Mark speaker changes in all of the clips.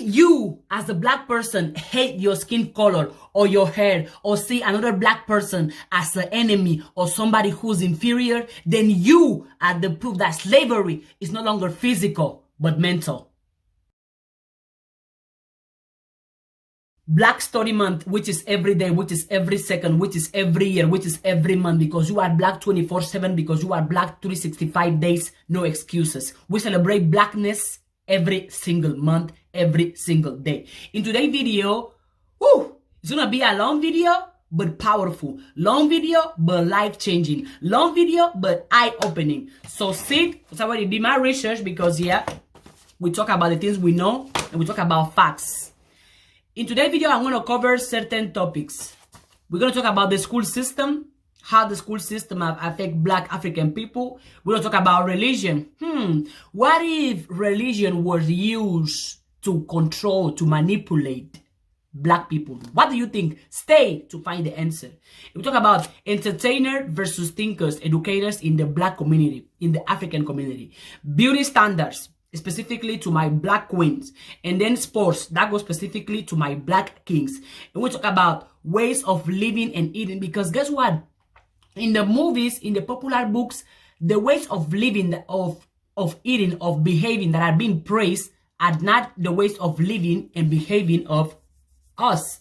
Speaker 1: you as a black person hate your skin color or your hair or see another black person as an enemy or somebody who's inferior, then you are the proof that slavery is no longer physical but mental. Black Story Month, which is every day, which is every second, which is every year, which is every month, because you are black 24/7, because you are black 365 days, no excuses. We celebrate blackness every single month, every single day. In today's video, it's gonna be a long video, but powerful. Long video, but life-changing. Long video, but eye-opening. So sit, I already did my research because, yeah, we talk about the things we know, and we talk about facts. In today's video, I'm going to cover certain topics. We're going to talk about the school system, how the school system affects black African people. We're going to talk about religion. What if religion was used to control, to manipulate black people? What do you think? Stay to find the answer. We talk about entertainer versus thinkers, educators in the black community, in the African community. Beauty standards, specifically to my black queens, and then sports that goes specifically to my black kings. And we talk about ways of living and eating, because guess what, in the movies, in the popular books, the ways of living, of eating, of behaving that are being praised are not the ways of living and behaving of us.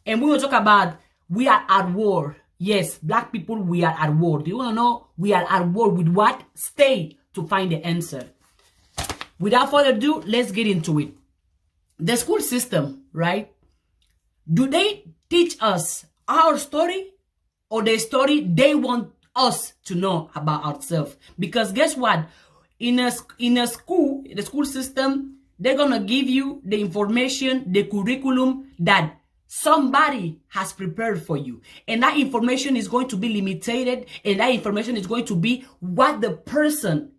Speaker 1: And we will talk about we are at war. Yes, black people, we are at war. Do you want to know we are at war with what? Stay to find the answer. Without further ado, let's get into it. The school system, right? Do they teach us our story or the story they want us to know about ourselves? Because guess what? In a school, the school system, they're going to give you the information, the curriculum that somebody has prepared for you. And that information is going to be limited, and that information is going to be what the person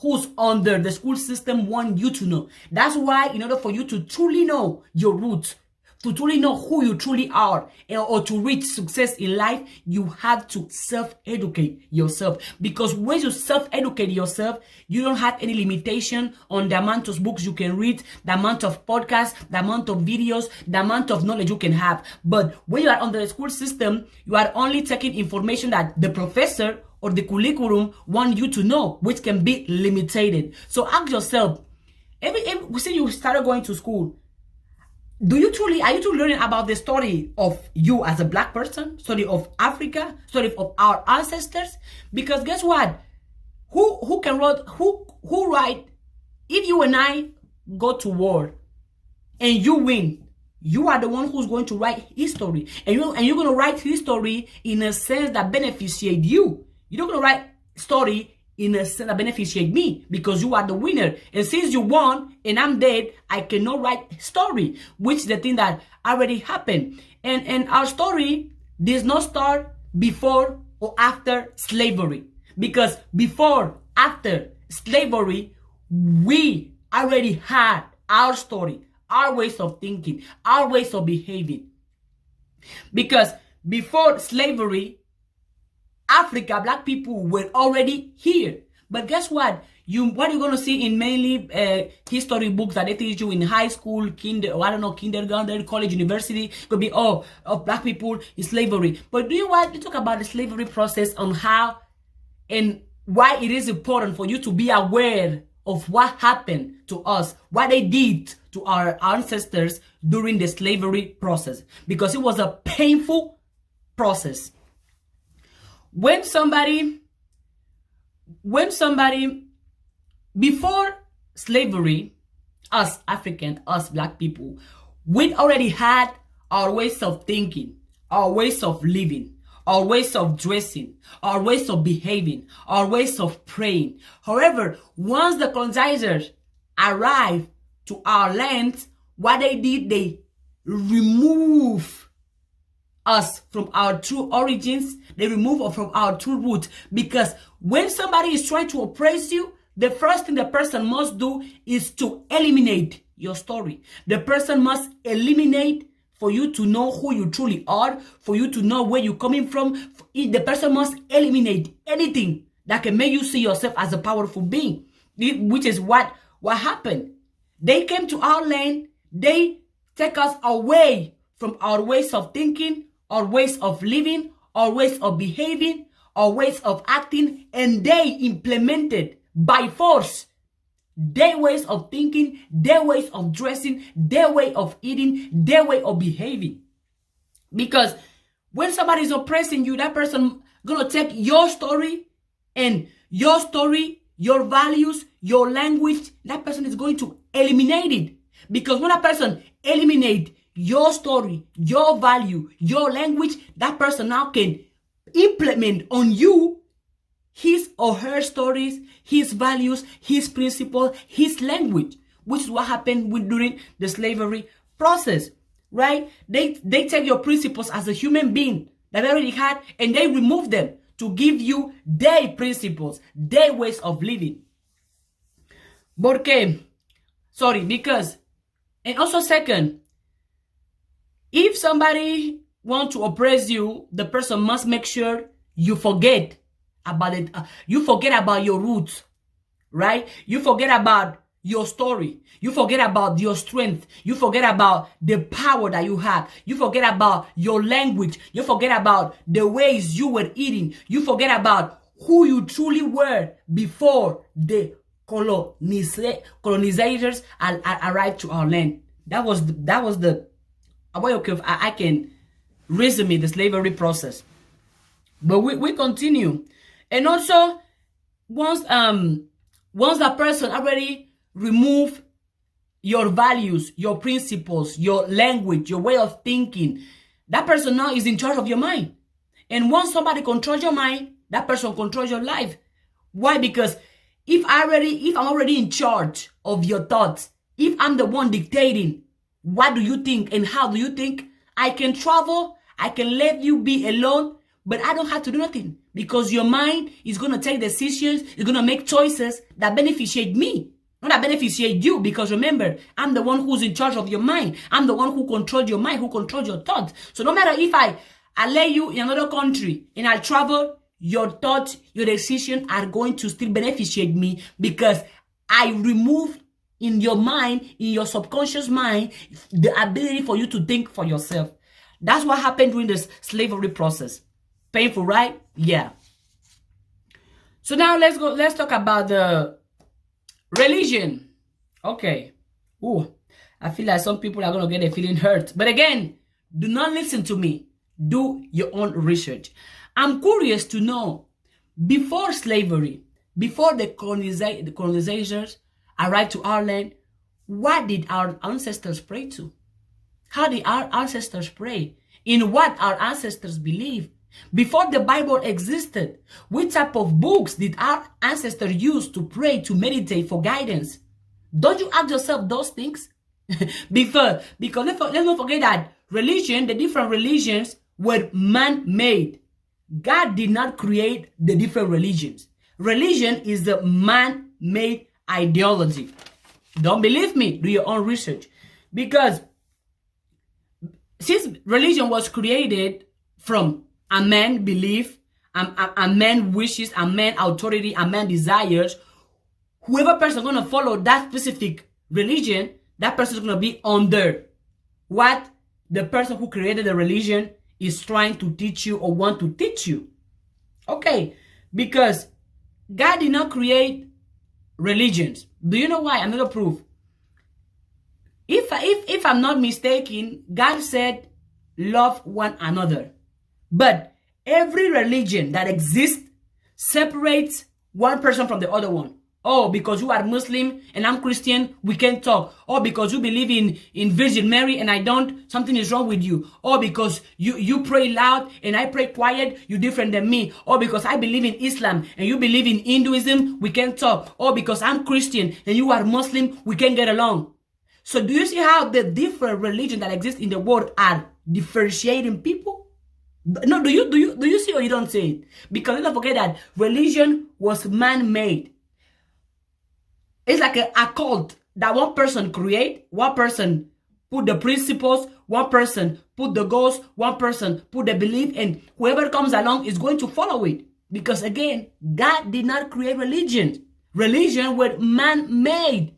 Speaker 1: who's under the school system want you to know. That's why, in order for you to truly know your roots, to truly know who you truly are, or to reach success in life, you have to self-educate yourself. Because when you self-educate yourself, you don't have any limitation on the amount of books you can read, the amount of podcasts, the amount of videos, the amount of knowledge you can have. But when you are under the school system, you are only taking information that the professor or the curriculum want you to know, which can be limited. So ask yourself, since you started going to school, are you truly learning about the story of you as a black person, story of Africa, story of our ancestors? Because guess what? Who write? If you and I go to war and you win, you are the one who's going to write history, and you're going to write history in a sense that benefits you. You're not going to write story in a sense that benefits me, because you are the winner. And since you won and I'm dead, I cannot write story, which is the thing that already happened. And our story does not start before or after slavery. Because before, after slavery, we already had our story, our ways of thinking, our ways of behaving. Because before slavery, Africa, black people were already here. But guess what? What you're going to see in mainly history books that they teach you in high school, kindergarten, college, university, could be, black people in slavery. But do you want to talk about the slavery process, on how and why it is important for you to be aware of what happened to us, what they did to our ancestors during the slavery process? Because it was a painful process. When somebody, before slavery, us African, us black people, we already had our ways of thinking, our ways of living, our ways of dressing, our ways of behaving, our ways of praying. However, once the colonizers arrived to our land, what they did, they removed us from our true origins. They remove us from our true roots. Because when somebody is trying to oppress you, the first thing the person must do is to eliminate your story. The person must eliminate, for you to know who you truly are, for you to know where you're coming from. The person must eliminate anything that can make you see yourself as a powerful being, which is what happened. They came to our land, They take us away from our ways of thinking, our ways of living, our ways of behaving, our ways of acting, and they implemented by force their ways of thinking, their ways of dressing, their way of eating, their way of behaving. Because when somebody is oppressing you, that person gonna take your story, your values, your language, that person is going to eliminate it. Because when a person eliminate your story, your value, your language, that person now can implement on you his or her stories, his values, his principle, his language, which is what happened during the slavery process, right? They take your principles as a human being that they already had, and they remove them to give you their principles, their ways of living. Because, and also second, if somebody wants to oppress you, the person must make sure you forget about it. You forget about your roots, right? You forget about your story. You forget about your strength. You forget about the power that you have. You forget about your language. You forget about the ways you were eating. You forget about who you truly were before the colonizers arrived to our land. That was the I can resume the slavery process. But we continue. And also, once that person already remove your values, your principles, your language, your way of thinking, that person now is in charge of your mind. And once somebody controls your mind, that person controls your life. Why? Because if I'm already in charge of your thoughts, if I'm the one dictating what do you think and how do you think, I can travel, I can let you be alone, but I don't have to do nothing. Because your mind is going to take decisions, it's going to make choices that beneficiate me, not that beneficiate you. Because remember, I'm the one who's in charge of your mind. I'm the one who controls your mind, who controls your thoughts. So no matter if I lay you in another country and I travel, your thoughts, your decisions are going to still beneficiate me, because I remove in your mind, in your subconscious mind, the ability for you to think for yourself. That's what happened during this slavery process. Painful, right? Yeah. So now let's talk about the religion. Okay. Ooh, I feel like some people are going to get a feeling hurt. But again, do not listen to me. Do your own research. I'm curious to know, before slavery, before the colonizers arrived to our land, what did our ancestors pray to? How did our ancestors pray? In what our ancestors believe? Before the Bible existed, what type of books did our ancestors use to pray, to meditate for guidance? Don't you ask yourself those things? because let's not forget that religion, the different religions, were man-made. God did not create the different religions. Religion is the man-made ideology. Don't believe me? Do your own research. Because since religion was created from a man belief, a man wishes, a man authority, a man desires, whoever person gonna follow that specific religion, that person is gonna be under what the person who created the religion is trying to teach you or want to teach you. Okay, because God did not create religions. Do you know why? Another proof. If I'm not mistaken, God said, love one another. But every religion that exists separates one person from the other one. Oh, because you are Muslim and I'm Christian, we can't talk. Or because you believe in Virgin Mary and I don't, something is wrong with you. Or because you pray loud and I pray quiet, you're different than me. Or because I believe in Islam and you believe in Hinduism, we can't talk. Or because I'm Christian and you are Muslim, we can't get along. So do you see how the different religions that exist in the world are differentiating people? No, do you see or you don't see it? Because let's not forget that religion was man-made. It's like a cult that one person create, one person put the principles, one person put the goals, one person put the belief, and whoever comes along is going to follow it. Because again, God did not create religion. Religion was man-made.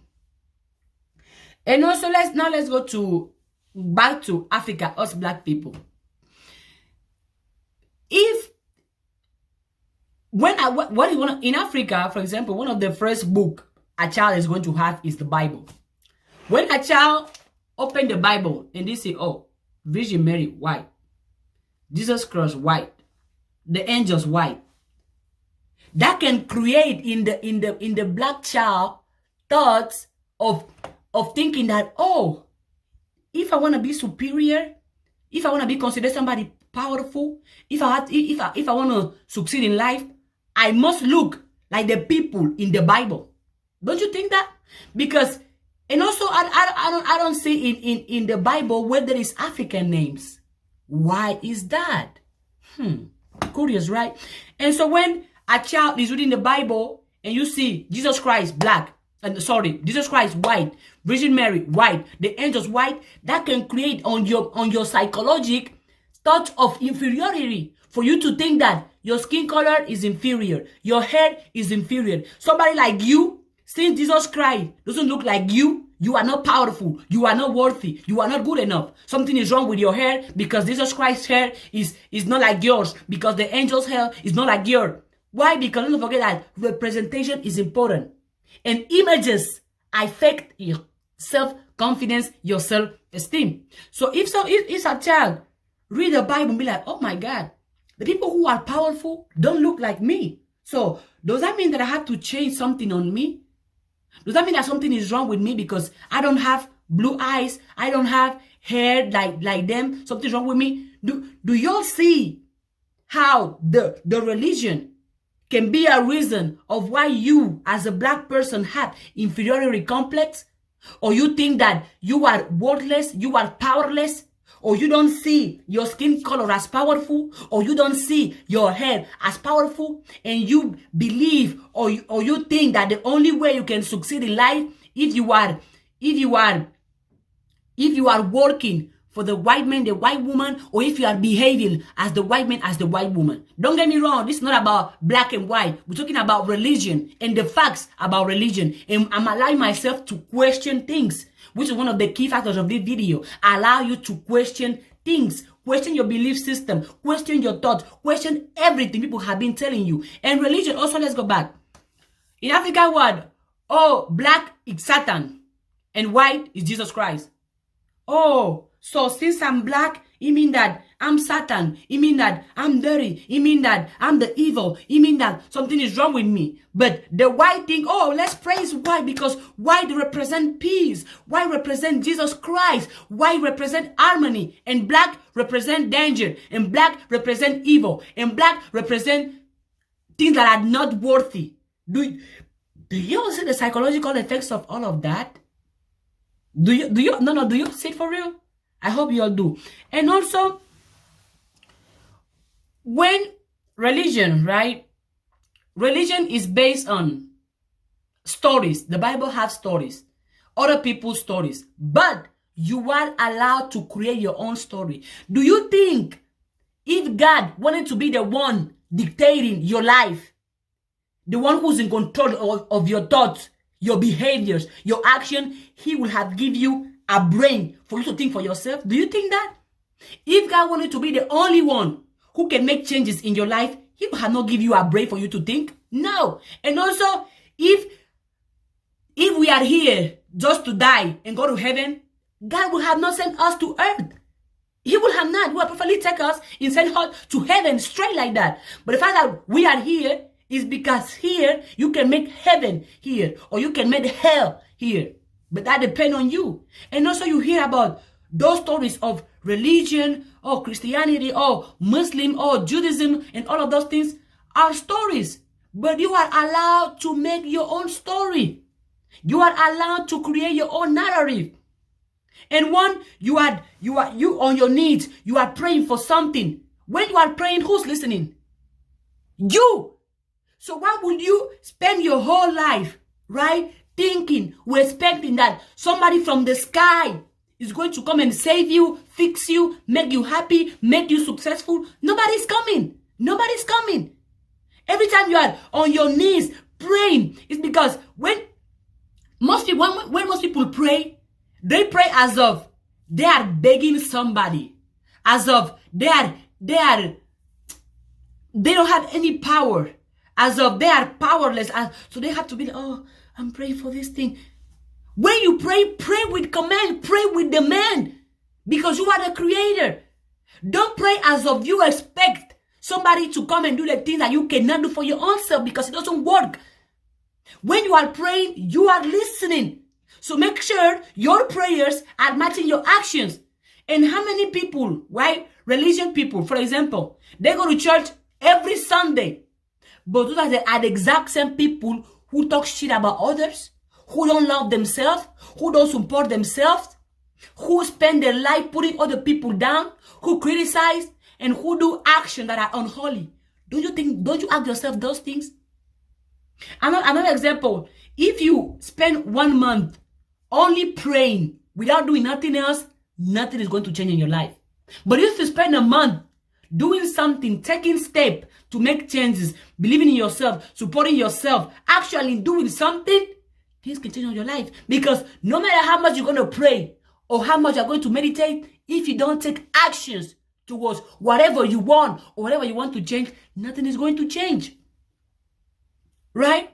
Speaker 1: And also, let's go to back to Africa, us black people. If in Africa, for example, one of the first book a child is going to have is the Bible. When a child open the Bible and they say, "Oh, Virgin Mary white, Jesus Christ white, the angels white," that can create in the black child thoughts of thinking that, oh, if I want to be superior, if I want to be considered somebody powerful, if I want to succeed in life, I must look like the people in the Bible. Don't you think that? Because, and also I don't see in the Bible where there is African names. Why is that? Curious, right? And so when a child is reading the Bible and you see Jesus Christ black, Jesus Christ white, Virgin Mary white, the angels white, that can create on your psychological thought of inferiority for you to think that your skin color is inferior, your hair is inferior. Somebody like you, since Jesus Christ doesn't look like you, you are not powerful, you are not worthy, you are not good enough. Something is wrong with your hair because Jesus Christ's hair is not like yours, because the angel's hair is not like yours. Why? Because don't forget that representation is important. And images affect your self-confidence, your self-esteem. So if a child read the Bible and be like, oh my God, the people who are powerful don't look like me. So does that mean that I have to change something on me? Does that mean that something is wrong with me because I don't have blue eyes, I don't have hair like them, something's wrong with me? Do y'all see how the religion can be a reason of why you as a black person have inferiority complex? Or you think that you are worthless, you are powerless, or you don't see your skin color as powerful, or you don't see your hair as powerful, and you believe or you think that the only way you can succeed in life if you are working for the white man, the white woman, or if you are behaving as the white man, as the white woman. Don't get me wrong, this is not about black and white. We're talking about religion and the facts about religion. And I'm allowing myself to question things, which is one of the key factors of this video. I allow you to question things, question your belief system, question your thoughts, question everything people have been telling you. And religion, also, let's go back. In African word, oh, black is Satan and white is Jesus Christ. Oh, so since I'm black, it means that I'm Satan. It means that I'm dirty. It means that I'm the evil. It means that something is wrong with me. But the white thing, oh, let's praise white because white represent peace. White represent Jesus Christ. White represent harmony. And black represent danger. And black represent evil. And black represent things that are not worthy. Do you see the psychological effects of all of that? Do you see it for real? I hope you all do. And also, when religion, right? Religion is based on stories. The Bible has stories, other people's stories, but you are allowed to create your own story. Do you think if God wanted to be the one dictating your life, the one who's in control of your thoughts, your behaviors, your action, he will have give you a brain for you to think for yourself? Do you think that? If God wanted to be the only one who can make changes in your life, he will have not give you a brain for you to think? No. And also, if we are here just to die and go to heaven, God will have not sent us to earth. He will have not. He will perfectly take us and send us to heaven straight like that. But the fact that we are here is because here you can make heaven here, or you can make hell here. But that depends on you. And also you hear about those stories of religion, or Christianity, or Muslim, or Judaism, and all of those things are stories. But you are allowed to make your own story. You are allowed to create your own narrative. And when you on your knees, you are praying for something. When you are praying, who's listening? You. So why would you spend your whole life, right, thinking, we're expecting that somebody from the sky is going to come and save you, fix you, make you happy, make you successful? Nobody's coming. Nobody's coming. Every time you are on your knees praying, it's because when most people pray, They pray as of they are begging somebody, as of they don't have any power, as of they are powerless, so they have to be like, oh, I'm praying for this thing. When you pray, pray with command, pray with demand, because you are the creator. Don't pray as of you expect somebody to come and do the things that you cannot do for your own self, because it doesn't work. When you are praying, you are listening. So make sure your prayers are matching your actions. And how many people, right? Religion people, for example, they go to church every Sunday, but those are the exact same people who talk shit about others, who don't love themselves, who don't support themselves, who spend their life putting other people down, who criticize, and who do actions that are unholy. Don't you ask yourself those things? Another example, if you spend 1 month only praying without doing nothing else, nothing is going to change in your life. But if you spend a month doing something, taking steps to make changes, believing in yourself, supporting yourself, actually doing something, things can change in your life. Because no matter how much you're going to pray or how much you're going to meditate, if you don't take actions towards whatever you want or whatever you want to change, nothing is going to change. Right?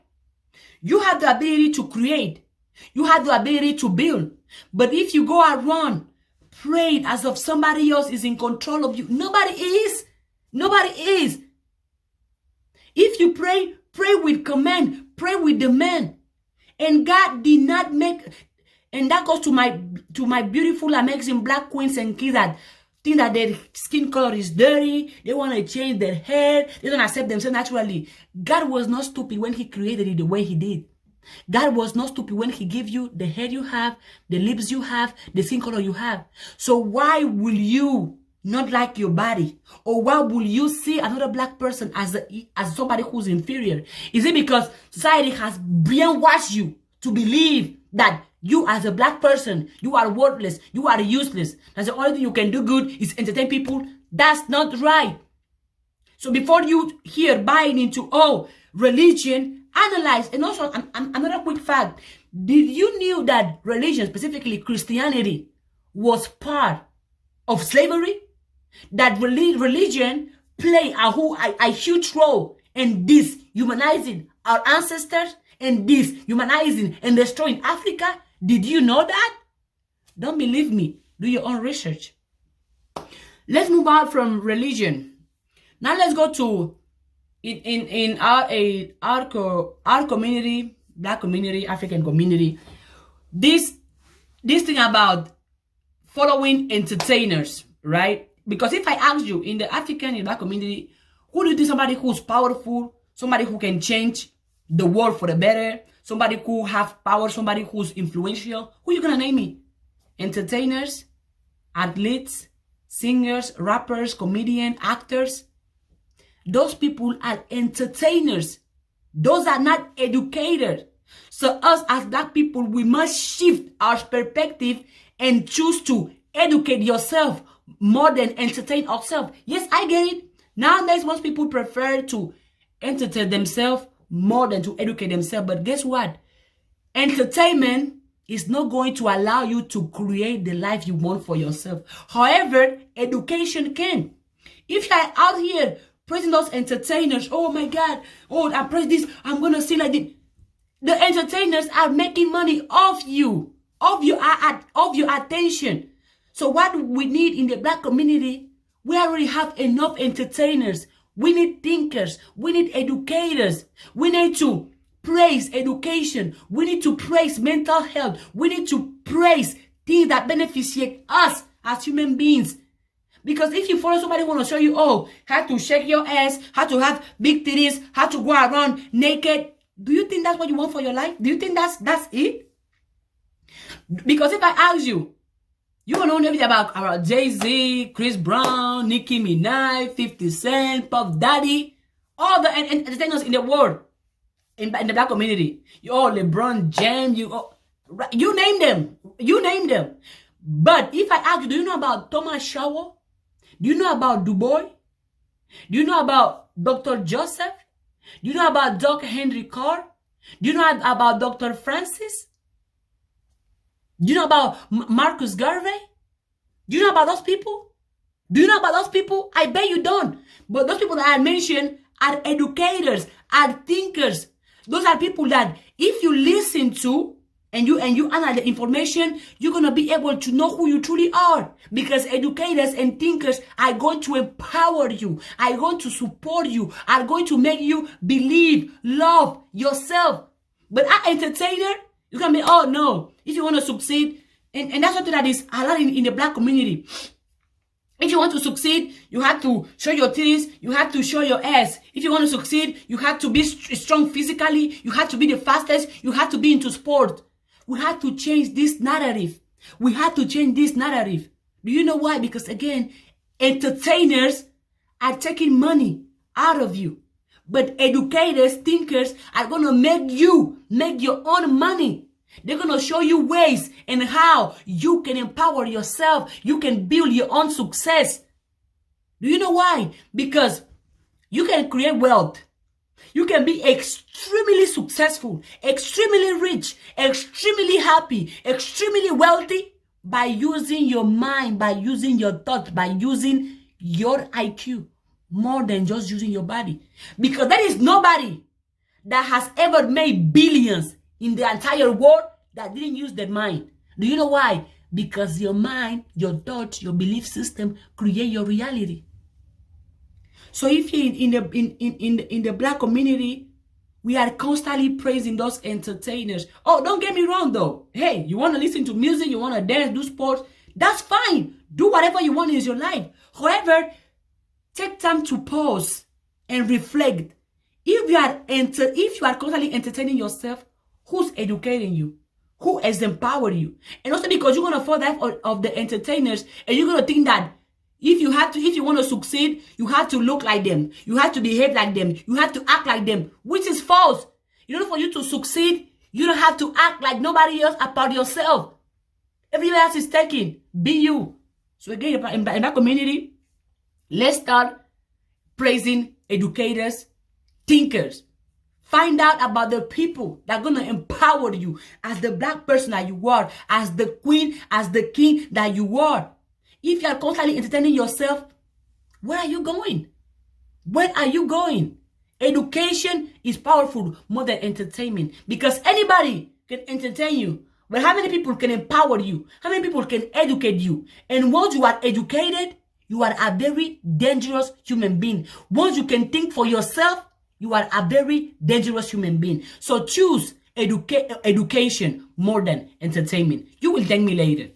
Speaker 1: You have the ability to create. You have the ability to build. But if you go around praying as if somebody else is in control of you, nobody is. Nobody is. If you pray, pray with command, pray with demand. And God did not make, and that goes to my beautiful, amazing black queens and kids that think that their skin color is dirty, they want to change their hair, they don't accept themselves naturally. God was not stupid when he created it the way he did. God was not stupid when he gave you the hair you have, the lips you have, the skin color you have. So why will you not like your body? Or why will you see another black person as somebody who's inferior? Is it because society has brainwashed you to believe that you as a black person, you are worthless, you are useless, that's the only thing you can do good is entertain people? That's not right. So before you here buying into, oh, religion, analyze. And also another quick fact, did you knew that religion, specifically Christianity, was part of slavery? That religion played a huge role in dehumanizing our ancestors and dehumanizing and destroying Africa? Did you know that? Don't believe me. Do your own research. Let's move out from religion. Now let's go to in our community, black community, African community. This thing about following entertainers, right? Because if I ask you in the African and black community, who do you think somebody who's powerful, somebody who can change the world for the better, somebody who have power, somebody who's influential, who you gonna name me? Entertainers, athletes, singers, rappers, comedians, actors. Those people are entertainers. Those are not educators. So us as black people, we must shift our perspective and choose to educate yourself more than entertain ourselves. Yes, I get it. Nowadays, most people prefer to entertain themselves more than to educate themselves. But guess what? Entertainment is not going to allow you to create the life you want for yourself. However, education can. If you're out here praising those entertainers, oh my God, oh, I praise this, I'm going to see like this. The entertainers are making money off you, of your attention. So what we need in the black community, we already have enough entertainers. We need thinkers. We need educators. We need to praise education. We need to praise mental health. We need to praise things that beneficiate us as human beings. Because if you follow somebody who want to show you, oh, how to shake your ass, how to have big titties, how to go around naked, do you think that's what you want for your life? Do you think that's it? Because if I ask you, you want to know everything about Jay-Z, Chris Brown, Nicki Minaj, 50 Cent, Puff Daddy, all the entertainers in the world, in the black community. LeBron James, you name them. You name them. But if I ask you, do you know about Thomas Shower? Do you know about Du Bois? Do you know about Dr. Joseph? Do you know about Dr. Henrik Clarke? Do you know about Dr. Francis? Do you know about Marcus Garvey? Do you know about those people? Do you know about those people? I bet you don't. But those people that I mentioned are educators, are thinkers. Those are people that if you listen to and you analyze the information, you're going to be able to know who you truly are. Because educators and thinkers are going to empower you, are going to support you, are going to make you believe, love yourself. But an entertainer, you can be, oh no, if you want to succeed, and that's something that is a lot in the Black community. If you want to succeed, you have to show your titties, you have to show your ass. If you want to succeed, you have to be strong physically, you have to be the fastest, you have to be into sport. We have to change this narrative. We have to change this narrative. Do you know why? Because again, entertainers are taking money out of you. But educators, thinkers are going to make you make your own money. They're going to show you ways and how you can empower yourself. You can build your own success. Do you know why? Because you can create wealth. You can be extremely successful, extremely rich, extremely happy, extremely wealthy by using your mind, by using your thoughts, by using your IQ more than just using your body. Because there is nobody that has ever made billions in the entire world that didn't use their mind. Do you know why? Because your mind, your thoughts, your belief system create your reality. So if you're in the Black community, we are constantly praising those entertainers. Oh, don't get me wrong though. Hey, you want to listen to music, you want to dance, do sports, that's fine. Do whatever you want in your life. However, take time to pause and reflect. If you are constantly entertaining yourself, who's educating you? Who has empowered you? And also because you're going to fall that of the entertainers, and you're going to think that if you want to succeed, you have to look like them. You have to behave like them. You have to act like them, which is false. You know, for you to succeed, you don't have to act like nobody else about yourself. Everybody else is taking. Be you. So again, in that community, let's start praising educators, thinkers. Find out about the people that are going to empower you as the Black person that you are, as the queen, as the king that you are. If you are constantly entertaining yourself, where are you going? Where are you going? Education is powerful more than entertainment, because anybody can entertain you. But how many people can empower you? How many people can educate you? And once you are educated, you are a very dangerous human being. Once you can think for yourself, you are a very dangerous human being. So choose education more than entertainment. You will thank me later.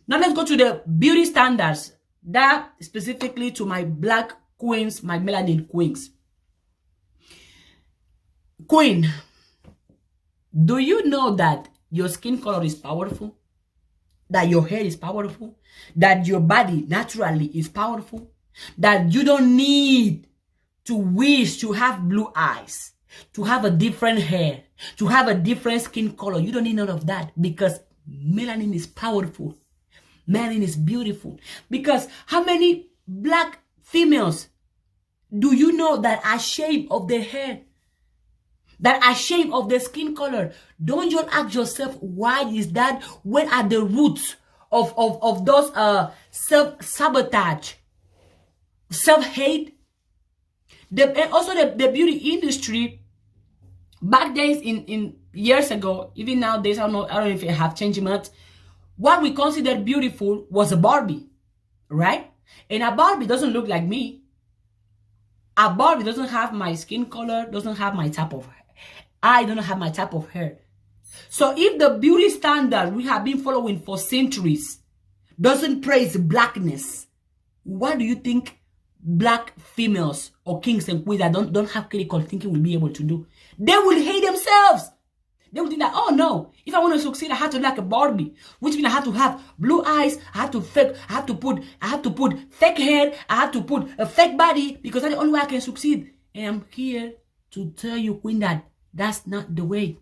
Speaker 1: Now let's go to the beauty standards. That specifically to my Black queens, my melanin queens. Queen, do you know that your skin color is powerful? That your hair is powerful? That your body naturally is powerful? That you don't need to wish to have blue eyes, to have a different hair, to have a different skin color. You don't need none of that, because melanin is powerful. Melanin is beautiful. Because how many Black females do you know that are ashamed of their hair? That are ashamed of their skin color? Don't you ask yourself, why is that? Where are the roots of those self-sabotage, self-hate? And also the beauty industry, back days in years ago, even nowadays, I don't know if it have changed much. What we considered beautiful was a Barbie, right? And a Barbie doesn't look like me. A Barbie doesn't have my skin color, doesn't have my type of hair. I don't have my type of hair. So if the beauty standard we have been following for centuries doesn't praise blackness, what do you think Black females or kings and queens that don't have critical thinking will be able to do? They will hate themselves. They will think that, oh no, if I want to succeed, I have to look like a Barbie, which means I have to have blue eyes, I have to put fake hair, I have to put a fake body, because that's the only way I can succeed. And I'm here to tell you, queen, that that's not the way.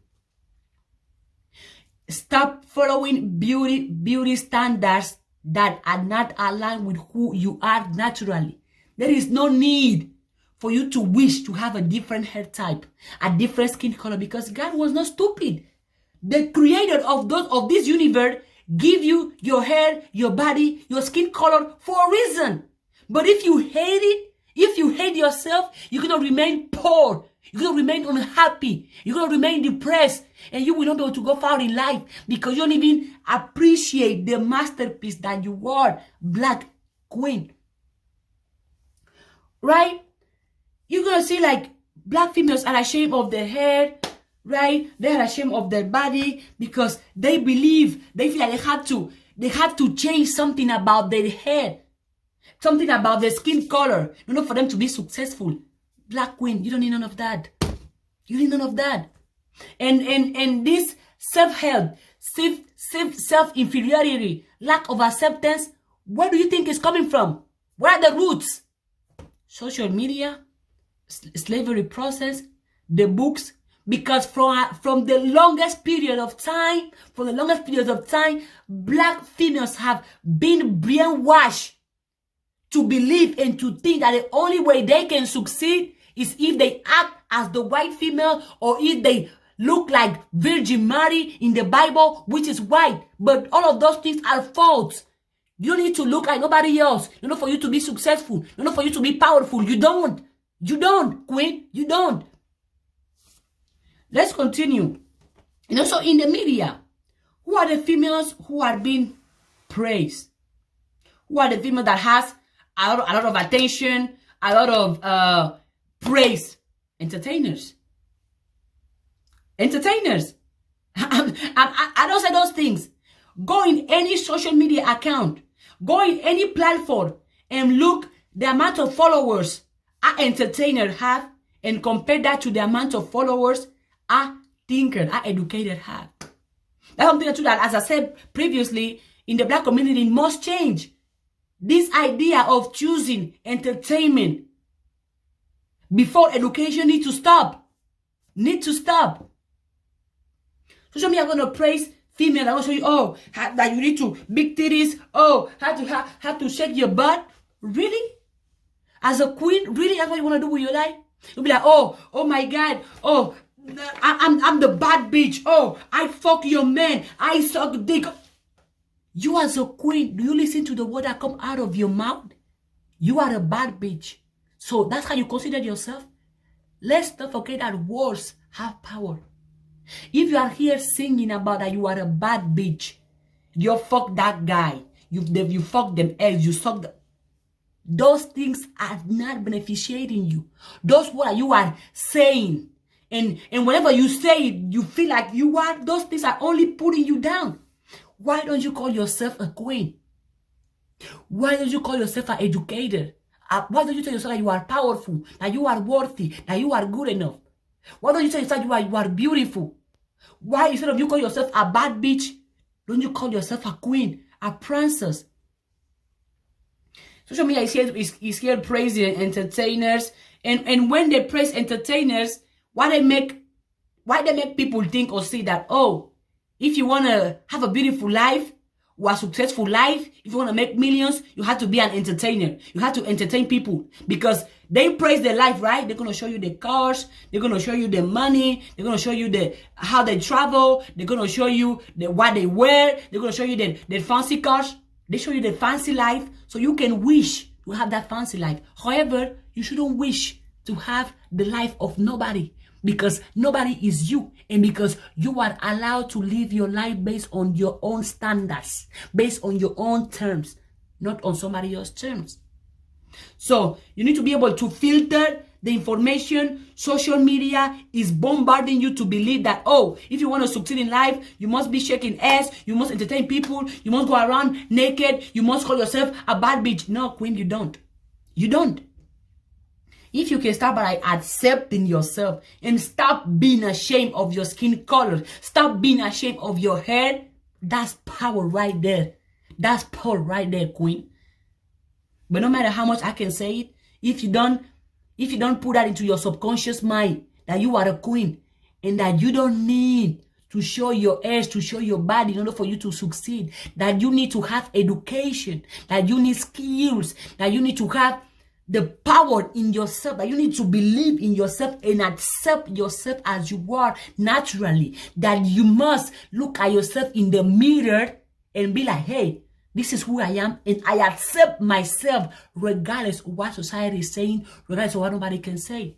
Speaker 1: Stop following beauty standards that are not aligned with who you are naturally. There is no need for you to wish to have a different hair type, a different skin color, because God was not stupid. The creator of this universe give you your hair, your body, your skin color for a reason. But if you hate it, if you hate yourself, you're going to remain poor. You're going to remain unhappy. You're going to remain depressed. And you will not be able to go far in life because you don't even appreciate the masterpiece that you are, Black Queen. Right? You're going to see like Black females are ashamed of their hair. Right? They are ashamed of their body because they believe, they feel like they have to change something about their hair. Something about their skin color, for them to be successful. Black Queen, you don't need none of that. You need none of that. And this self-help, self-inferiority, lack of acceptance, where do you think it's coming from? Where are the roots? Social media, slavery process, the books, because from the longest period of time, Black females have been brainwashed to believe and to think that the only way they can succeed is if they act as the white female or if they look like Virgin Mary in the Bible, which is white. But all of those things are false. You need to look like nobody else. For you to be successful. For you to be powerful. You don't. You don't, Queen. You don't. Let's continue. And also in the media, who are the females who are being praised? Who are the females that has a lot of attention, a lot of praise? Entertainers. Entertainers. I don't say those things. Go in any social media account. Go in any platform and look the amount of followers an entertainer have and compare that to the amount of followers a thinker, an educator have. That's something that, as I said previously, in the Black community must change. This idea of choosing entertainment before education needs to stop. Social media are going to praise female. I'm going to show you, that you need to big titties. How to shake your butt. Really? As a queen, really? That's what you want to do with your life? You'll be like, oh my God. I'm the bad bitch. I fuck your man. I suck dick. You as a queen, do you listen to the word that come out of your mouth? You are a bad bitch. So that's how you consider yourself? Let's not forget that words have power. If you are here singing about that you are a bad bitch, you fuck that guy, you fuck them eggs, you suck them. Those things are not beneficiating you. Those what you are saying. And whenever you say it, you feel like you are, those things are only putting you down. Why don't you call yourself a queen? Why don't you call yourself an educator? Why don't you tell yourself that you are powerful, that you are worthy, that you are good enough? Why don't you tell yourself you are beautiful? Why, instead of you call yourself a bad bitch, don't you call yourself a queen, a princess? Social media is here praising entertainers. And when they praise entertainers, why they make people think or see that, if you want to have a beautiful life or a successful life, if you want to make millions, you have to be an entertainer. You have to entertain people because they praise their life, right? They're going to show you the cars. They're going to show you the money. They're going to show you how they travel. They're going to show you what they wear. They're going to show you the fancy cars. They show you the fancy life so you can wish to have that fancy life. However, you shouldn't wish to have the life of nobody. Because nobody is you. And because you are allowed to live your life based on your own standards. Based on your own terms. Not on somebody else's terms. So, you need to be able to filter the information. Social media is bombarding you to believe that, if you want to succeed in life, you must be shaking ass. You must entertain people. You must go around naked. You must call yourself a bad bitch. No, queen, you don't. You don't. If you can start by accepting yourself and stop being ashamed of your skin color, stop being ashamed of your hair, that's power right there. That's power right there, queen. But no matter how much I can say it, if you don't put that into your subconscious mind, that you are a queen and that you don't need to show your ass, to show your body in order for you to succeed, that you need to have education, that you need skills, that you need to have the power in yourself, that you need to believe in yourself and accept yourself as you are naturally, that you must look at yourself in the mirror and be like, hey, this is who I am, and I accept myself regardless of what society is saying, regardless of what nobody can say.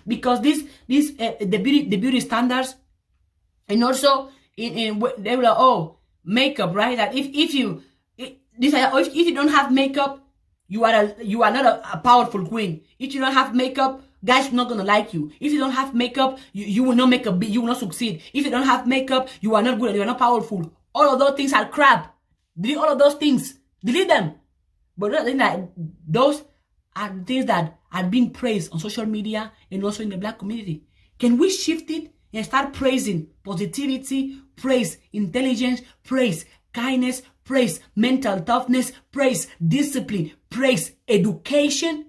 Speaker 1: Because the beauty standards, and also they were like, oh, makeup, right? That if you don't have makeup, you are not a powerful queen. If you don't have makeup, guys are not gonna like you. If you don't have makeup, you will not you will not succeed. If you don't have makeup, you are not good, you are not powerful. All of those things are crap. Delete all of those things. Delete them. But those are things that are being praised on social media and also in the Black community. Can we shift it and start praising positivity, praise intelligence, praise kindness, praise mental toughness, praise discipline, praise education,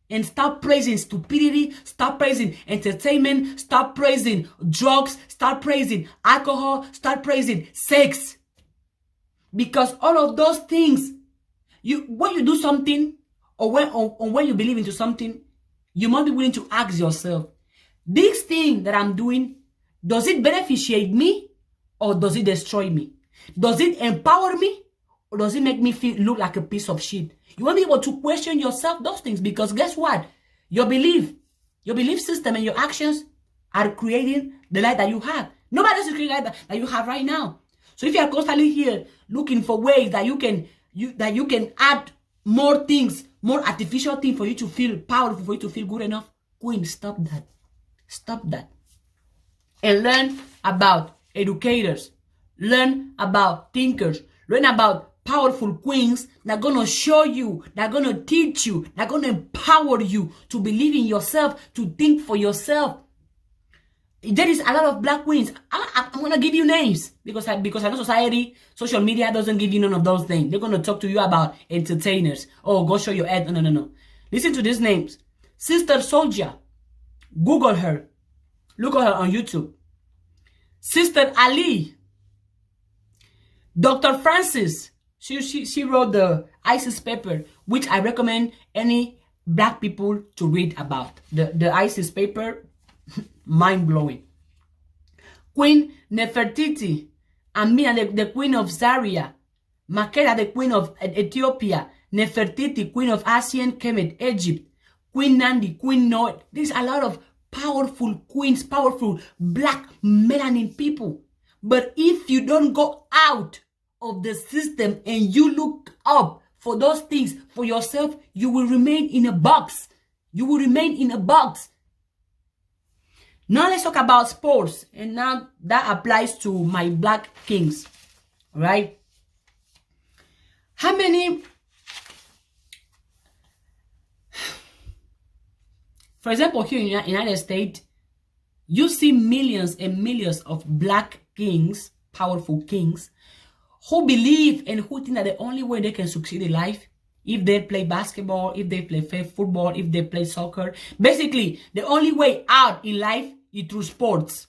Speaker 1: and stop praising stupidity, stop praising entertainment, stop praising drugs, stop praising alcohol, start praising sex? Because all of those things, when you do something, or when you believe into something, you must be willing to ask yourself, this thing that I'm doing, does it beneficiate me or does it destroy me? Does it empower me or does it make me look like a piece of shit? You want to be able to question yourself those things, because guess what? Your belief system and your actions are creating the life that you have. Nobody else is creating the life that you have right now. So if you are constantly here looking for ways that you can add more things, more artificial things for you to feel powerful, for you to feel good enough, Queen, stop that. Stop that. And learn about educators. Learn about thinkers. Learn about powerful queens that are going to show you, that are going to teach you, that are going to empower you to believe in yourself, to think for yourself. There is a lot of Black queens. I'm going to give you names because I know society, social media doesn't give you none of those things. They're going to talk to you about entertainers. Oh, go show your ad. No. Listen to these names. Sister Soldier. Google her. Look at her on YouTube. Sister Ali. Dr. Francis. She wrote the ISIS paper, which I recommend any Black people to read about. The ISIS paper, mind-blowing. Queen Nefertiti, Amina, the queen of Zaria, Makeda, the queen of Ethiopia, Nefertiti, queen of Asian Kemet, Egypt, Queen Nandi, Queen Noe. There's a lot of powerful queens, powerful Black melanin people. But if you don't go out of the system and you look up for those things for yourself, you will remain in a box. You will remain in a box. Now let's talk about sports. And now that applies to my Black kings. Right? How many... For example, here in the United States, you see millions and millions of Black kings, powerful kings, who believe and who think that the only way they can succeed in life, if they play basketball, if they play football, if they play soccer, basically the only way out in life is through sports,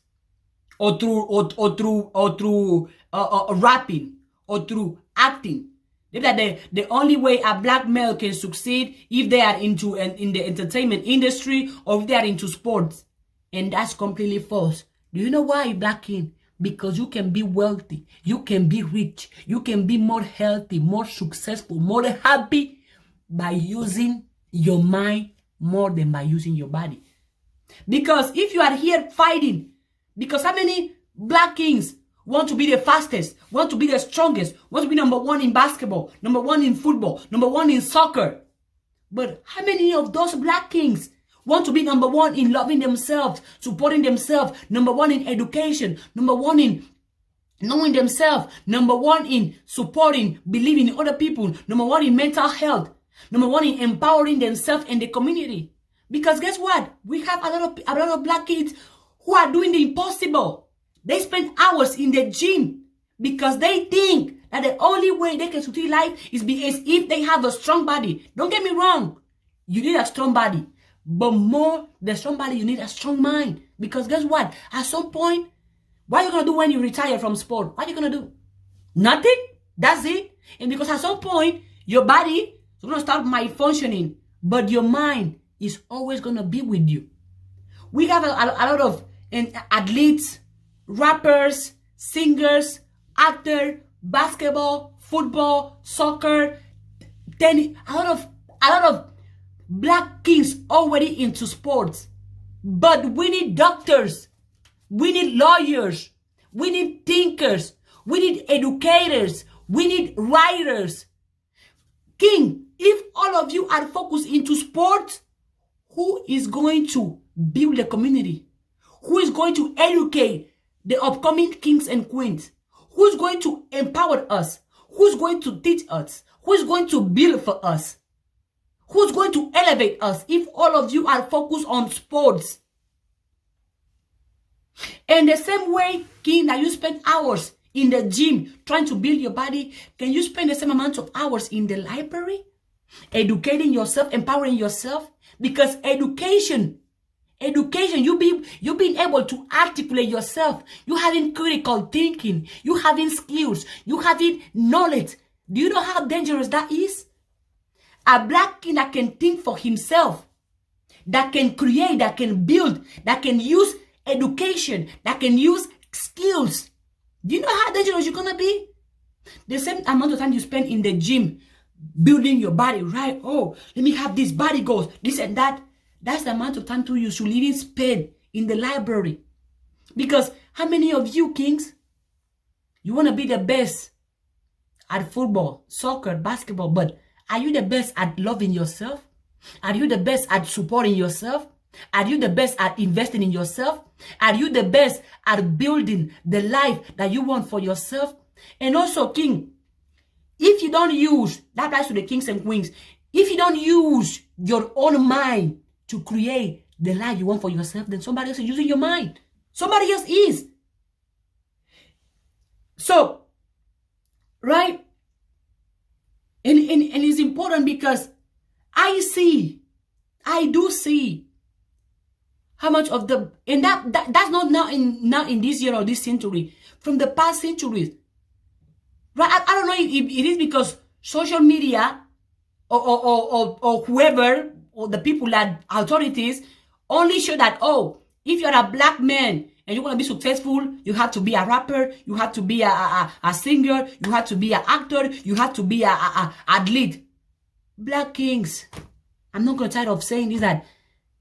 Speaker 1: or through rapping, or through acting. That the only way a Black male can succeed if they are in the entertainment industry, or if they are into sports. And that's completely false. Do you know why, Black king? Because you can be wealthy, you can be rich, you can be more healthy, more successful, more happy by using your mind more than by using your body. Because if you are here fighting, because how many Black kings want to be the fastest, want to be the strongest, want to be number one in basketball, number one in football, number one in soccer? But how many of those Black kings want to be number one in loving themselves, supporting themselves, number one in education, number one in knowing themselves, number one in supporting, believing in other people, number one in mental health, number one in empowering themselves and the community? Because guess what? We have a lot of Black kids who are doing the impossible. They spend hours in the gym because they think that the only way they can succeed in life is if they have a strong body. Don't get me wrong. You need a strong body. But more than strong body, you need a strong mind. Because guess what? At some point, what are you going to do when you retire from sport? What are you going to do? Nothing. That's it. And because at some point, your body is going to start malfunctioning. but your mind is always going to be with you. We have a lot of athletes, rappers, singers, actors, basketball, football, soccer, tennis, a lot of black kings already into sports. But we need doctors, we need lawyers, we need thinkers, we need educators, we need writers. King, if all of you are focused into sports, who is going to build the community? Who is going to educate the upcoming kings and queens? Who is going to empower us? Who is going to teach us? Who is going to build for us? Who's going to elevate us if all of you are focused on sports? And the same way, King, that you spend hours in the gym trying to build your body, can you spend the same amount of hours in the library? Educating yourself, empowering yourself? Because education, you being able to articulate yourself, you having critical thinking, you having skills, you having knowledge. Do you know how dangerous that is? A black king that can think for himself, that can create, that can build, that can use education, that can use skills. Do you know how dangerous you're going to be? The same amount of time you spend in the gym, building your body, right? Oh, let me have these body goals, this and that. That's the amount of time you should even spend in the library. Because how many of you, kings, you want to be the best at football, soccer, basketball, but are you the best at loving yourself? Are you the best at supporting yourself? Are you the best at investing in yourself? Are you the best at building the life that you want for yourself? And also, king, if you don't use, that applies to the kings and queens, if you don't use your own mind to create the life you want for yourself, then somebody else is using your mind. Somebody else is. So, right? And it's important because I do see how much of the, and that's not now in this year or this century, from the past centuries. Right? I don't know if it is because social media or whoever, or the people that authorities only show that, oh, if you're a black man and you want to be successful, you have to be a rapper, you have to be a singer, you have to be an actor, you have to be a athlete. Black kings, I'm not going to tire of saying this, that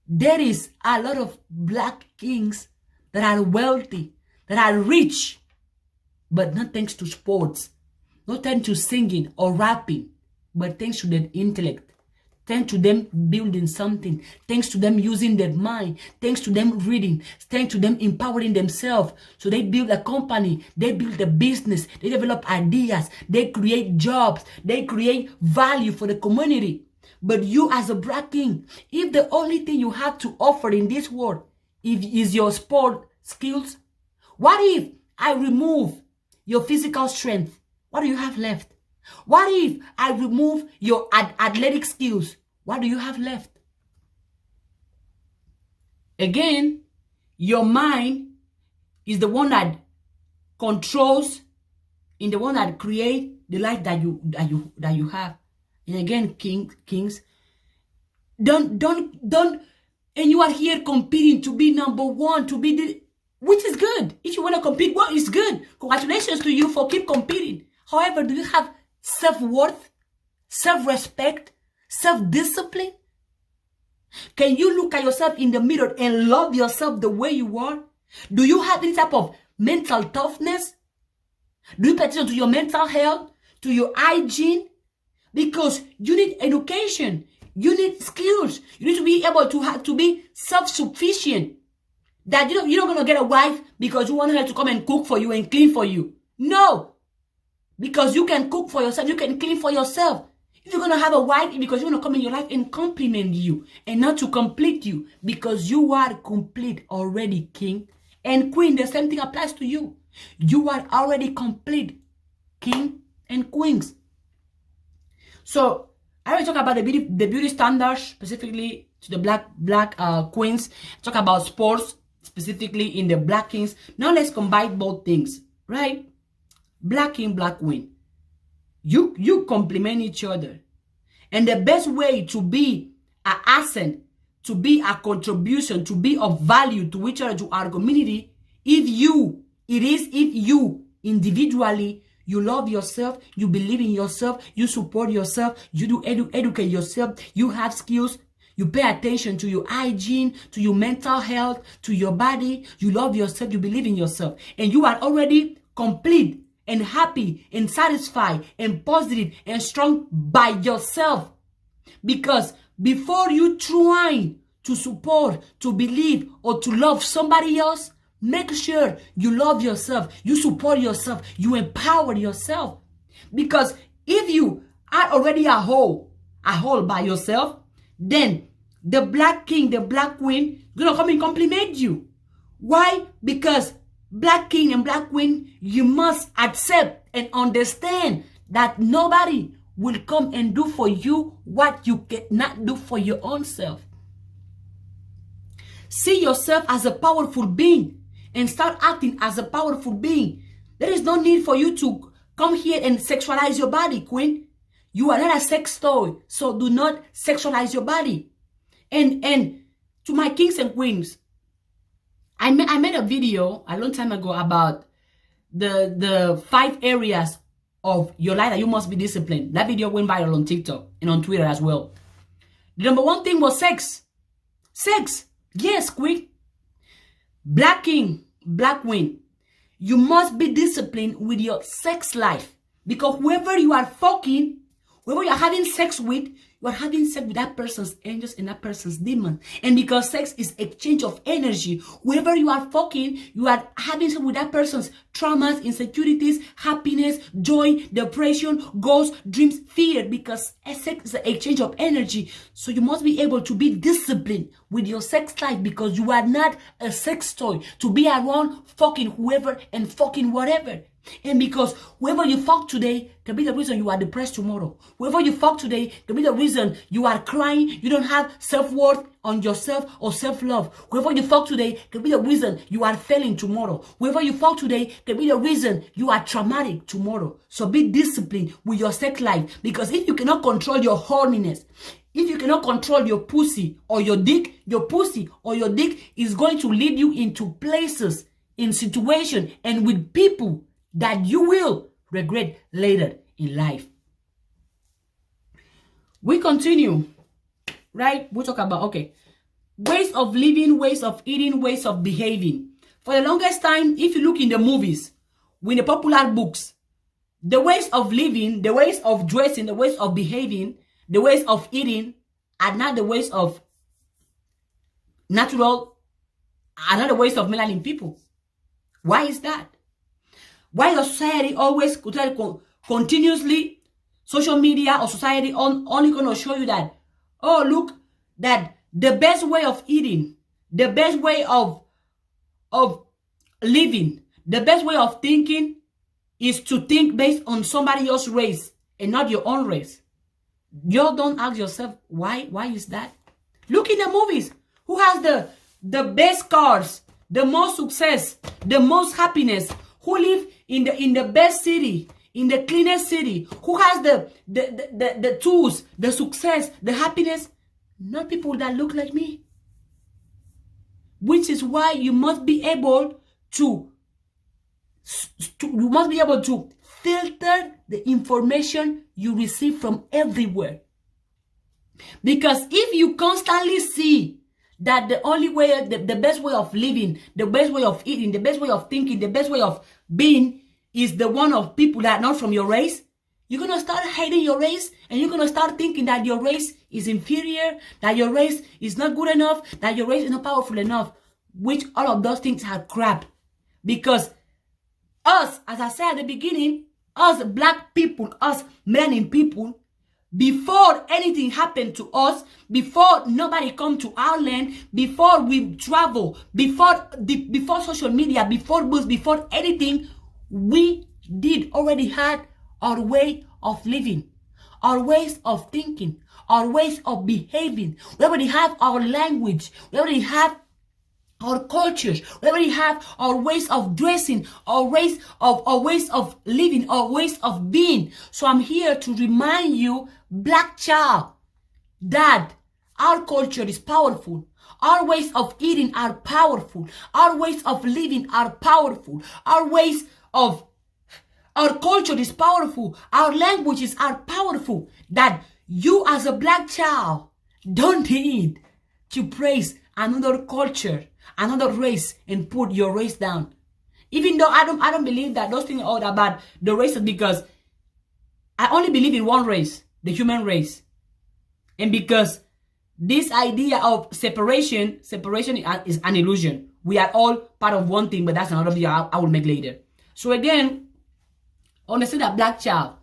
Speaker 1: there is a lot of black kings that are wealthy, that are rich, but not thanks to sports, not thanks to singing or rapping, but thanks to their intellect. Thanks to them building something, thanks to them using their mind, thanks to them reading, thanks to them empowering themselves. So they build a company, they build a business, they develop ideas, they create jobs, they create value for the community. But you as a black king, if the only thing you have to offer in this world is your sport skills, what if I remove your physical strength? What do you have left? What if I remove your athletic skills? What do you have left? Again, your mind is the one that controls, in the one that creates the life that you have. And again, kings, don't, and you are here competing to be number one, to be the, which is good. If you want to compete, well, it's good. Congratulations to you for keep competing. However, do you have self-worth, self-respect, self-discipline? Can you look at yourself in the mirror and love yourself the way you are? Do you have any type of mental toughness? Do you pay attention to your mental health, to your hygiene? Because you need education, you need skills, you need to be able to be self-sufficient. That you're not going to get a wife because you want her to come and cook for you and clean for you. No. Because you can cook for yourself, you can clean for yourself. If you're going to have a wife, because you want to come in your life and compliment you and not to complete you, because you are complete already, king. And queen, the same thing applies to you. You are already complete, king and queens. So I will talk about the beauty standards, specifically to the black queens. Talk about sports, specifically in the black kings. Now let's combine both things, right? Black king, black queen. You complement each other. And the best way to be an asset, to be a contribution, to be of value to each other, to our community, if you individually, you love yourself, you believe in yourself, you support yourself, you do educate yourself, you have skills, you pay attention to your hygiene, to your mental health, to your body, you love yourself, you believe in yourself, and you are already complete and happy and satisfied and positive and strong by yourself. Because before you try to support, to believe, or to love somebody else, make sure you love yourself, you support yourself, you empower yourself. Because if you are already a whole by yourself, then the black king, the black queen, gonna come and compliment you. Why? Because black king and black queen, you must accept and understand that nobody will come and do for you what you cannot do for your own self. See yourself as a powerful being and start acting as a powerful being. There is no need for you to come here and sexualize your body, queen. You are not a sex toy, so do not sexualize your body. And to my kings and queens, I made a video a long time ago about the 5 areas of your life that you must be disciplined. That video went viral on TikTok and on Twitter as well. The number 1 thing was sex. Sex. Yes, queen. Black king, black queen. You must be disciplined with your sex life. Because whoever you are fucking, whoever you are having sex with, you are having sex with that person's angels and that person's demon. And because sex is exchange of energy, whoever you are fucking, you are having sex with that person's traumas, insecurities, happiness, joy, depression, goals, dreams, fear. Because sex is an exchange of energy. So you must be able to be disciplined with your sex life, because you are not a sex toy to be around fucking whoever and fucking whatever. And because whoever you fuck today can be the reason you are depressed tomorrow. Whoever you fuck today can be the reason you are crying, you don't have self-worth on yourself or self-love. Whoever you fuck today can be the reason you are failing tomorrow. Whoever you fuck today can be the reason you are traumatic tomorrow. So be disciplined with your sex life. Because if you cannot control your horniness, if you cannot control your pussy or your dick, your pussy or your dick is going to lead you into places, in situations, and with people that you will regret later in life. We continue, right? We talk about, okay, ways of living, ways of eating, ways of behaving. For the longest time, if you look in the movies, in the popular books, the ways of living, the ways of dressing, the ways of behaving, the ways of eating are not the ways of natural, are not the ways of melanin people. Why is that? Why does society always continuously, social media or society only going to show you that, oh, look, that the best way of eating, the best way of living, the best way of thinking is to think based on somebody else's race and not your own race. You don't ask yourself, why is that? Look in the movies. Who has the best cars, the most success, the most happiness? Who live in the best city, in the cleanest city? Who has the tools, the success, the happiness? Not people that look like me. Which is why you must be able to filter the information you receive from everywhere. Because if you constantly see that the only way, the best way of living, the best way of eating, the best way of thinking, the best way of being is the one of people that are not from your race, you're going to start hating your race, and you're going to start thinking that your race is inferior, that your race is not good enough, that your race is not powerful enough, which all of those things are crap. Because us, as I said at the beginning, us black people, us melanin people, before anything happened to us, before nobody come to our land, before we travel, before social media, before books, before anything, we did already had our way of living, our ways of thinking, our ways of behaving. We already have our language. We already have our cultures. We already have our ways of dressing, our ways of living, our ways of being. So I'm here to remind you, black child, that Our culture is powerful. Our ways of eating are powerful. Our ways of living are powerful. Our culture is powerful. Our languages are powerful. That you as a black child don't need to praise another culture, another race, and put your race down. Even though I don't believe that those things are all about the races, because I only believe in one race, the human race. And because this idea of separation is an illusion. We are all part of one thing, but that's another video I will make later. So again, understand that black child.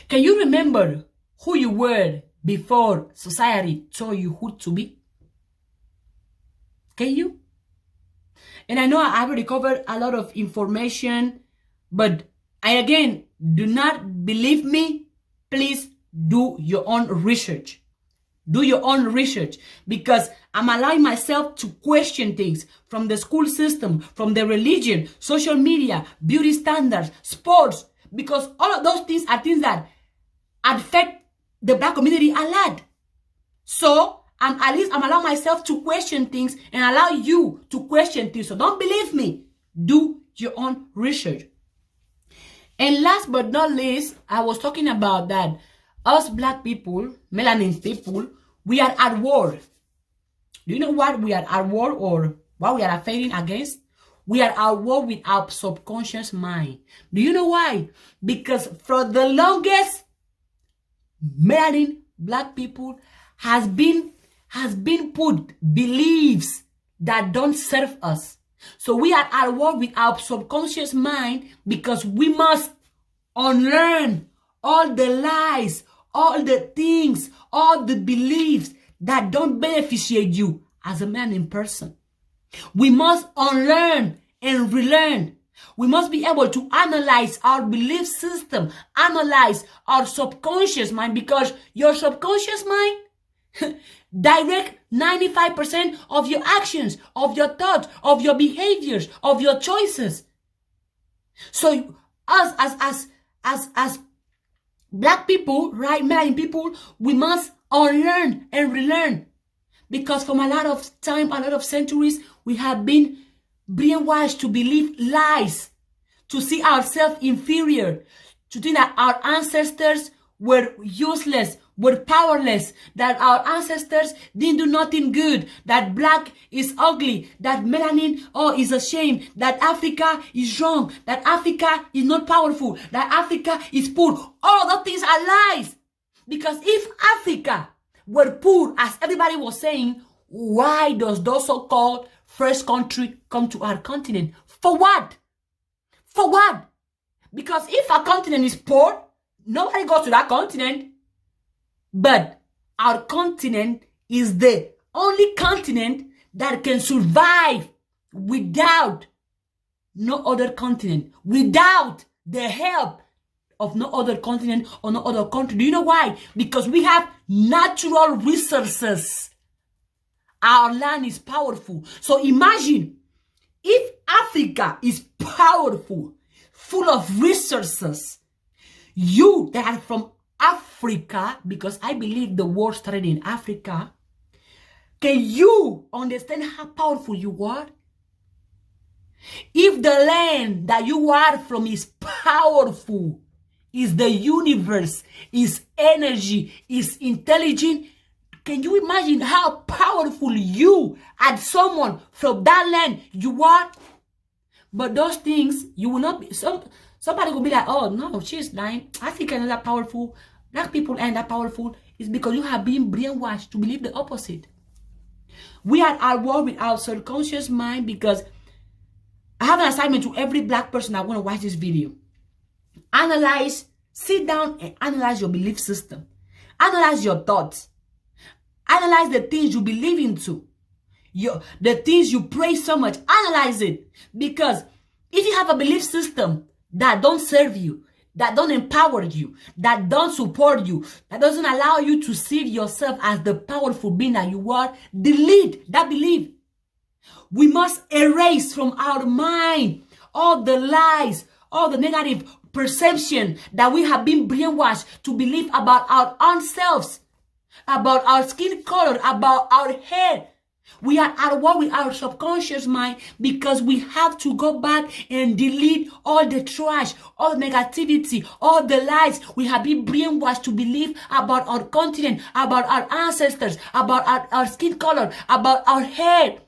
Speaker 1: Can you remember who you were before society told you who to be? Can you? And I know I already covered a lot of information, but again, do not believe me. Please do your own research. Do your own research, because I'm allowing myself to question things from the school system, from the religion, social media, beauty standards, sports, because all of those things are things that affect the black community a lot. So at least I'm allowing myself to question things and allow you to question things. So don't believe me. Do your own research. And last but not least, I was talking about that us black people, melanin people, we are at war. Do you know what we are at war, or what we are fighting against? We are at war with our subconscious mind. Do you know why? Because for the longest, melanin black people has been put beliefs that don't serve us. So we are at war with our subconscious mind, because we must unlearn all the lies, all the things, all the beliefs that don't beneficiate you as a man in person. We must unlearn and relearn. We must be able to analyze our belief system, analyze our subconscious mind, because your subconscious mind direct 95% of your actions, of your thoughts, of your behaviors, of your choices. So us as black people, right, melanin people, we must unlearn and relearn, because from a lot of time, a lot of centuries, we have been brainwashed to believe lies, to see ourselves inferior, to think that our ancestors were useless, were powerless, that our ancestors didn't do nothing good, that black is ugly, that melanin, is a shame, that Africa is wrong, that Africa is not powerful, that Africa is poor. All of those things are lies. Because if Africa were poor, as everybody was saying, why does those so-called first country come to our continent? For what? For what? Because if a continent is poor, nobody goes to that continent. But our continent is the only continent that can survive without no other continent, without the help of no other continent or no other country. Do you know why? Because we have natural resources. Our land is powerful. So imagine if Africa is powerful, full of resources, you that are from Africa, because I believe the war started in Africa, can you understand how powerful you are? If the land that you are from is powerful, is the universe, is energy, is intelligent, can you imagine how powerful you as someone from that land you are? But those things, you will not be, somebody will be like, oh no, she's lying. Africa is that powerful. Black people aren't that powerful. It's because you have been brainwashed to believe the opposite. We are at war with our subconscious mind, because I have an assignment to every black person that want to watch this video. Analyze, sit down and analyze your belief system. Analyze your thoughts. Analyze the things you believe into. The things you praise so much. Analyze it. Because if you have a belief system that don't serve you, that don't empower you, that don't support you, that doesn't allow you to see yourself as the powerful being that you are, delete that belief. We must erase from our mind all the lies, all the negative perception that we have been brainwashed to believe about our own selves. about our skin color, about our hair. We are at war with our subconscious mind because we have to go back and delete all the trash, all the negativity, all the lies we have been brainwashed to believe about our continent, about our ancestors, about our skin color, about our hair.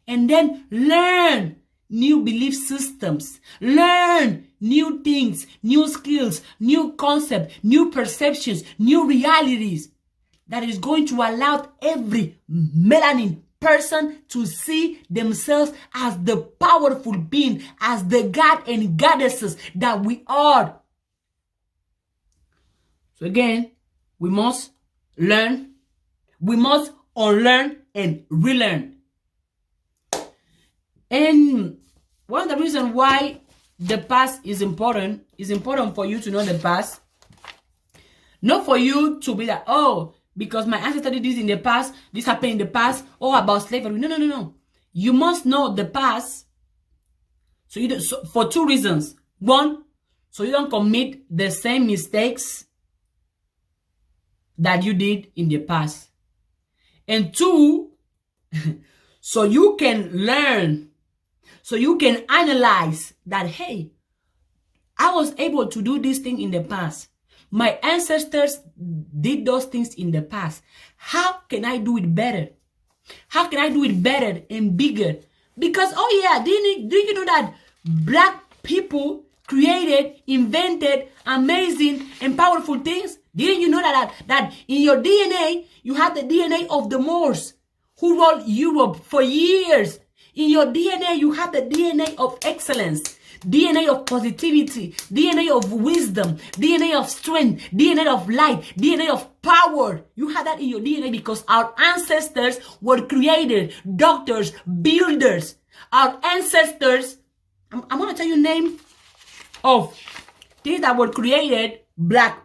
Speaker 1: And then learn new belief systems, learn new things, new skills, new concepts, new perceptions, new realities that is going to allow every melanin person to see themselves as the powerful being, as the god and goddesses that we are. So again, we must learn, we must unlearn and relearn. And one of the reasons why the past is important for you to know the past. Not for you to be like, oh, because my ancestor did this in the past, this happened in the past, or about slavery. No. You must know the past for two reasons. One, so you don't commit the same mistakes that you did in the past. And two, so you can learn, so you can analyze that, hey, I was able to do this thing in the past. My ancestors did those things in the past. How can I do it better? How can I do it better and bigger? Because, oh yeah, did you know that black people created, invented amazing and powerful things? Didn't you know that in your DNA, you have the DNA of the Moors who ruled Europe for years? In your DNA, you have the DNA of excellence, DNA of positivity, DNA of wisdom, DNA of strength, DNA of light, DNA of power. You have that in your DNA because our ancestors were created, doctors, builders. Our ancestors, I'm going to tell you names of things that were created, black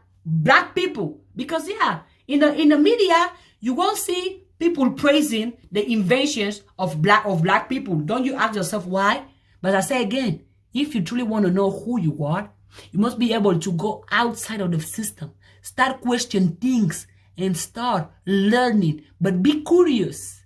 Speaker 1: people. Because yeah, in the media, you won't see people praising the inventions of black people. Don't you ask yourself why? But I say again, if you truly want to know who you are, you must be able to go outside of the system, start questioning things, and start learning. But be curious.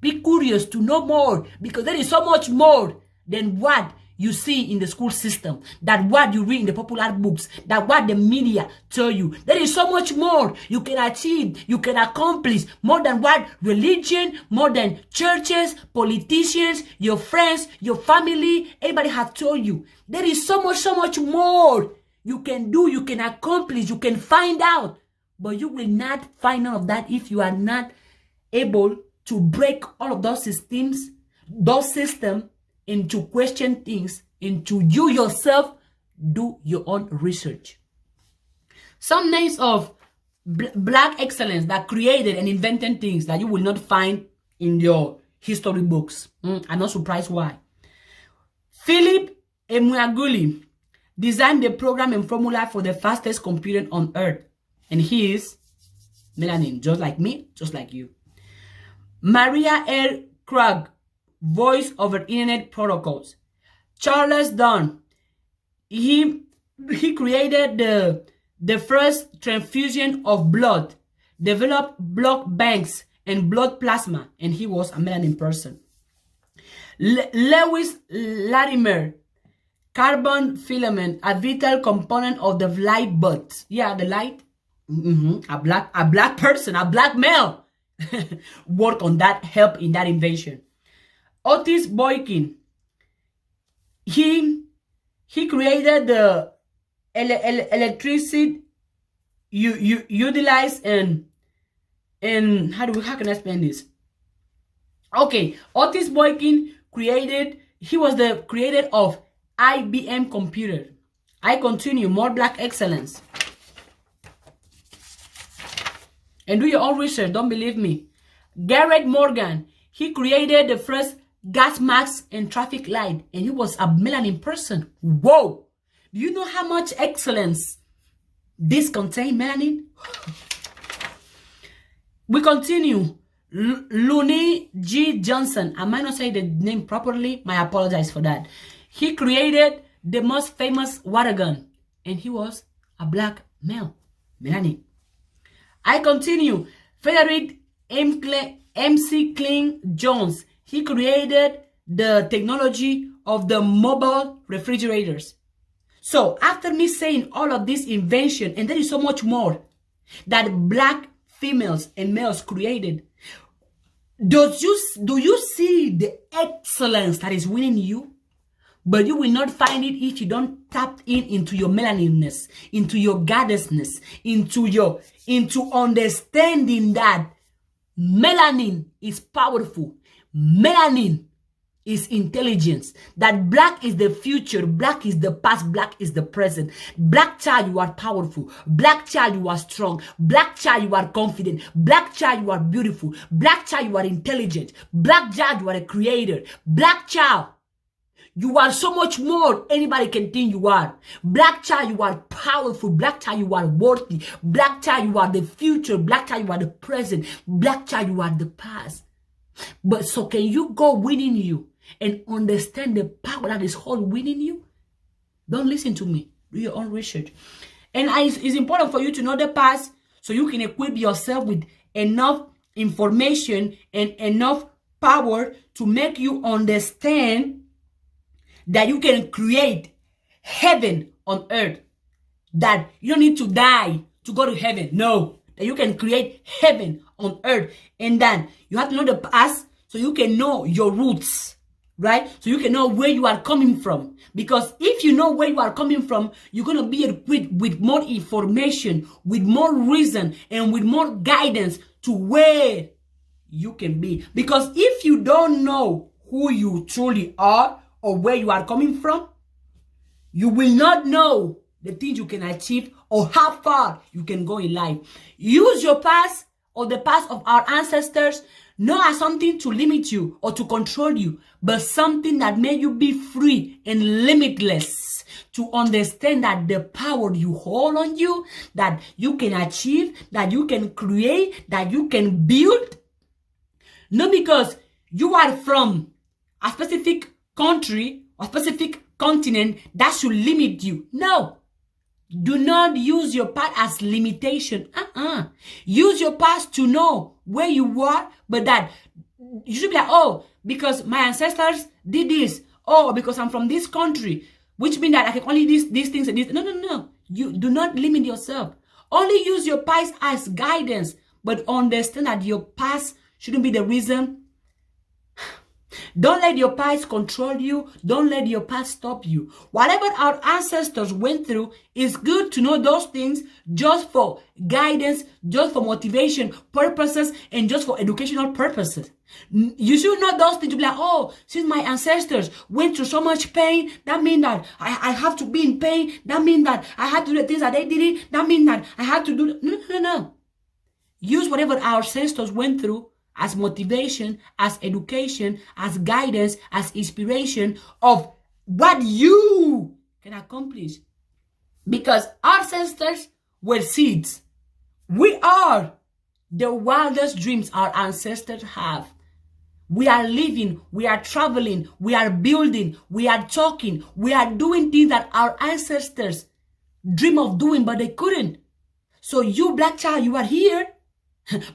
Speaker 1: Be curious to know more, because there is so much more than what you see in the school system, that what you read in the popular books, that what the media tell you. There is so much more you can achieve, you can accomplish, more than what religion, more than churches, politicians, your friends, your family, everybody have told you. There is so much more you can do, you can accomplish, you can find out. But you will not find out of that if you are not able to break all of those systems, into question things, into you yourself do your own research. Some names of black excellence that created and invented things that you will not find in your history books. I'm not surprised why. Philip Emeagwali designed the program and formula for the fastest computer on earth. And he is melanin, just like me, just like you. Maria L. Clarke, voice over internet protocols. Charles Dunn, he created the first transfusion of blood, developed blood banks and blood plasma, and he was a melanin person. Lewis Latimer, carbon filament, a vital component of the light bulb. Yeah, the light. A black person, a black male, work on that, help in that invention. Otis Boykin, he created the electricity utilized and how can I explain this? Okay, Otis Boykin he was the creator of IBM computer. I continue, more black excellence. And do your own research, don't believe me. Garrett Morgan, he created the first gas mask and traffic light, and he was a melanin person. Whoa! Do you know how much excellence this contains, melanin? We continue. Looney G. Johnson, I might not say the name properly, I apologize for that. He created the most famous water gun, and he was a black male, melanin. I continue. Frederick MC Kling Jones. He created the technology of the mobile refrigerators. So after me saying all of this invention, and there is so much more that black females and males created, do you see the excellence that is within you? But you will not find it if you don't tap into your melaningness, into your goddessness, into understanding that melanin is powerful. Melanin is intelligence. That black is the future, black is the past, black is the present. Black child, you are powerful. Black child, you are strong. Black child, you are confident. Black child, you are beautiful. Black child, you are intelligent. Black child, you are a creator. Black child, you are so much more anybody can think you are. Black child, you are powerful. Black child, you are worthy. Black child, you are the future. Black child, you are the present. Black child, you are the past. But so can you go within you and understand the power that is all within you? Don't listen to me. Do your own research. And it's important for you to know the past so you can equip yourself with enough information and enough power to make you understand that you can create heaven on earth. That you don't need to die to go to heaven. No. That you can create heaven on earth. And then you have to know the past so you can know your roots. Right? So you can know where you are coming from. Because if you know where you are coming from, you're going to be equipped with more information, with more reason, and with more guidance to where you can be. Because if you don't know who you truly are, or where you are coming from, you will not know the things you can achieve or how far you can go in life. Use your past or the past of our ancestors not as something to limit you or to control you, but something that made you be free and limitless, to understand that the power you hold on you, that you can achieve, that you can create, that you can build. Not because you are from a specific country or specific continent that should limit you. No. Do not use your past as limitation. Use your past to know where you are, but that you should be like, oh, because my ancestors did this. Oh, because I'm from this country, which means that I can only do these things and this. No. You do not limit yourself. Only use your past as guidance, but understand that your past shouldn't be the reason. Don't let your past control you. Don't let your past stop you. Whatever our ancestors went through, it's good to know those things just for guidance, just for motivation purposes, and just for educational purposes. You should know those things to be like, oh, since my ancestors went through so much pain, that means that I have to be in pain. That means that I have to do the things that they did. That means that I have to do... No. Use whatever our ancestors went through as motivation, as education, as guidance, as inspiration of what you can accomplish. Because our ancestors were seeds. We are the wildest dreams our ancestors have. We are living, we are traveling, we are building, we are talking, we are doing things that our ancestors dream of doing, but they couldn't. So you, black child, you are here.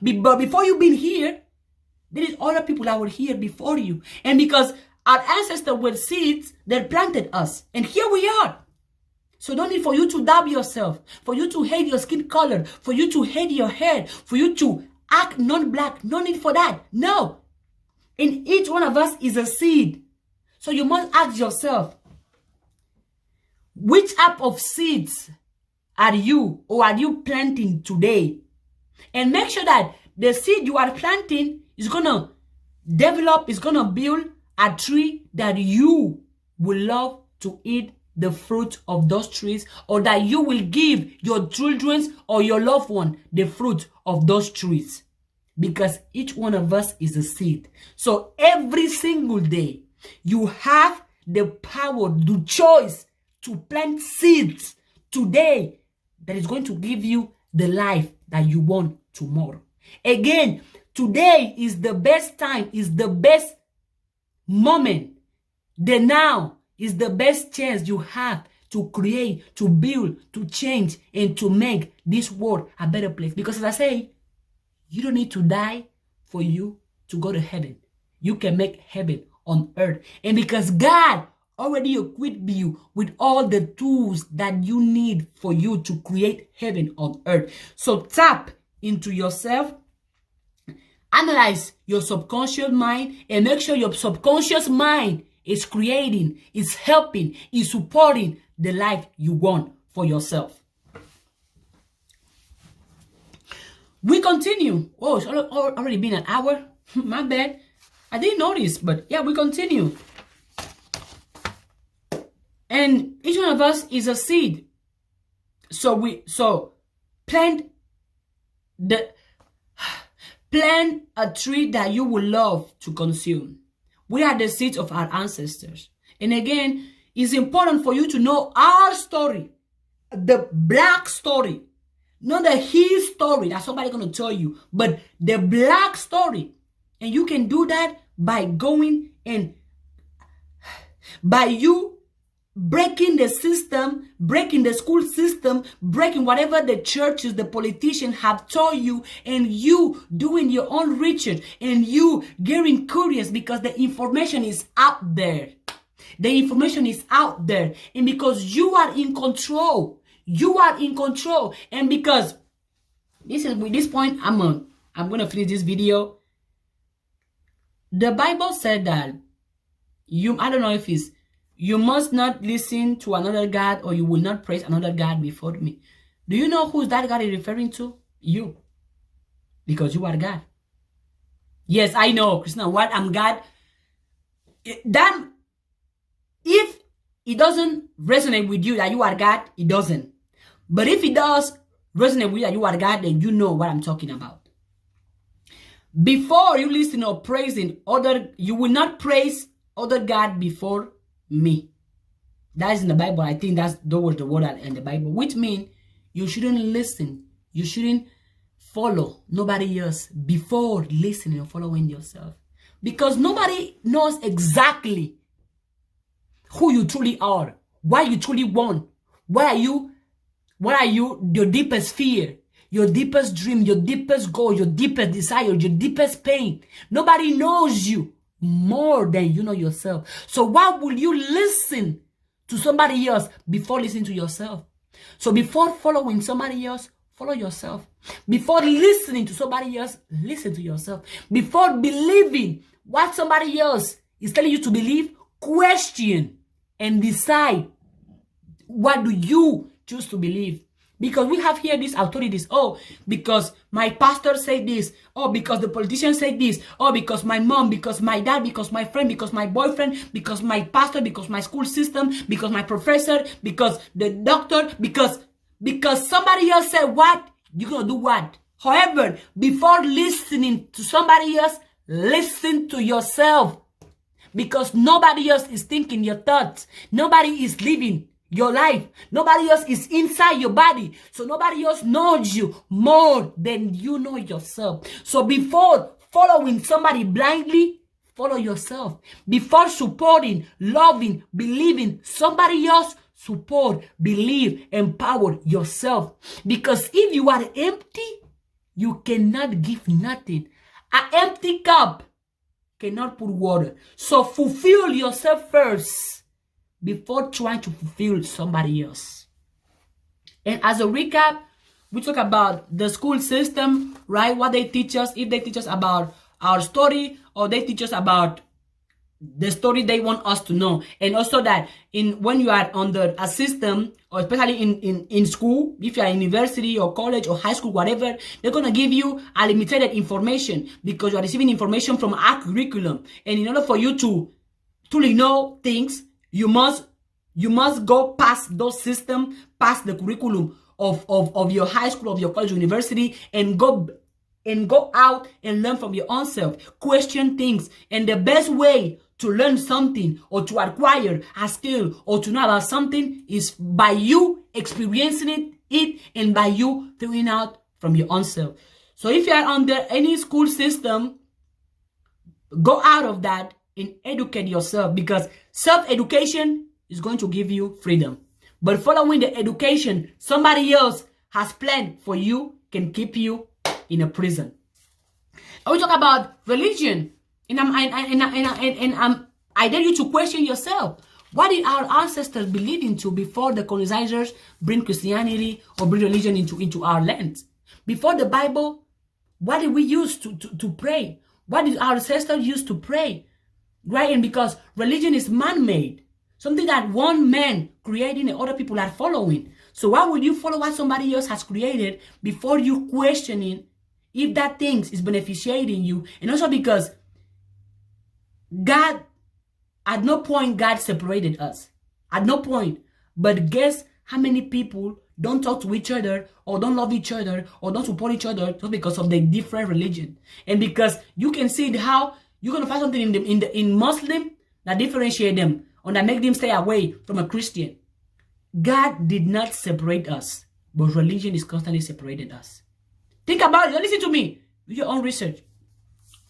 Speaker 1: But before you've been here, there is other people that were here before you. And because our ancestors were seeds, they planted us. And here we are. So don't need for you to doubt yourself, for you to hate your skin color, for you to hate your hair, for you to act non-black. No need for that. No. And each one of us is a seed. So you must ask yourself, which type of seeds are you or are you planting today? And make sure that the seed you are planting is going to develop, is going to build a tree that you will love to eat the fruit of those trees, or that you will give your children or your loved one the fruit of those trees. Because each one of us is a seed. So every single day, you have the power, the choice to plant seeds today that is going to give you the life that you want tomorrow. Again, today is the best time, is the best moment. The now is the best chance you have to to create, to build, to change, and to make this world a better place. Because as I say, you don't need to die for you to go to heaven. You can make heaven on earth. And because God already equipped you with all the tools that you need for you to create heaven on earth. So tap into yourself, analyze your subconscious mind, and make sure your subconscious mind is creating, is helping, is supporting the life you want for yourself. We continue. Oh, it's already been an hour. My bad. I didn't notice, but yeah, we continue. And each one of us is a seed. So plant a tree that you will love to consume. We are the seeds of our ancestors. And again, it's important for you to know our story, the black story, not the his story that somebody's going to tell you, but the black story. And you can do that by going and by you breaking the system, breaking the school system, breaking whatever the churches, the politicians have told you, and you doing your own research, and you getting curious because the information is out there. The information is out there. And because you are in control, you are in control. And because with this point, I'm going to finish this video. The Bible said that I don't know if it's, you must not listen to another God, or you will not praise another God before me. Do you know who's that God is referring to? You. Because you are God. Yes, I know, Christina, what? I'm God. That, if it doesn't resonate with you that you are God, it doesn't. But if it does resonate with you that you are God, then you know what I'm talking about. Before you listen or praising you will not praise other God before me. That is in the Bible. I think that was the word in the Bible, which means you shouldn't listen. You shouldn't follow nobody else before listening or following yourself. Because nobody knows exactly who you truly are, what you truly want, what are you, your deepest fear, your deepest dream, your deepest goal, your deepest desire, your deepest pain. Nobody knows you more than you know yourself. So why would you listen to somebody else before listening to yourself? So before following somebody else, follow yourself. Before listening to somebody else, listen to yourself. Before believing what somebody else is telling you to believe, question and decide what do you choose to believe. Because we have here these authorities. Oh, because my pastor said this. Oh, because the politician said this. Oh, because my mom, because my dad, because my friend, because my boyfriend, because my pastor, because my school system, because my professor, because the doctor, because somebody else said what, you're going to do what. However, before listening to somebody else, listen to yourself. Because nobody else is thinking your thoughts. Nobody is living your life. Nobody else is inside your body. So nobody else knows you more than you know yourself. So before following somebody blindly, follow yourself. Before supporting, loving, believing somebody else, support, believe, empower yourself. Because if you are empty, you cannot give nothing. An empty cup cannot put water. So fulfill yourself first before trying to fulfill somebody else. And as a recap, we talk about the school system, right? What they teach us, if they teach us about our story, or they teach us about the story they want us to know. And also that when you are under a system, or especially in school, if you are in university or college or high school, whatever, they're going to give you a limited information because you are receiving information from our curriculum. And in order for you to truly know things, you must go past those systems, past the curriculum of your high school, of your college, university, and go out and learn from your own self. Question things. And the best way to learn something or to acquire a skill or to know about something is by you experiencing it and by you figuring out from your own self. So if you are under any school system, go out of that and educate yourself, because self-education is going to give you freedom. But following the education somebody else has planned for you can keep you in a prison. And we talk about religion, and I dare you to question yourself. What did our ancestors believe into before the colonizers bring Christianity or bring religion into our land? Before the Bible, what did we use to pray? What did our ancestors use to pray? Right? And because religion is man-made, something that one man creating and other people are following. So why would you follow what somebody else has created before you questioning if that thing is beneficiating you? And also because God, at no point God separated us. At no point. But guess how many people don't talk to each other or don't love each other or don't support each other just because of their different religion. And because you can see how you're going to find something in Muslim that differentiate them or that make them stay away from a Christian. God did not separate us, but religion is constantly separating us. Think about it. Listen to me. Do your own research.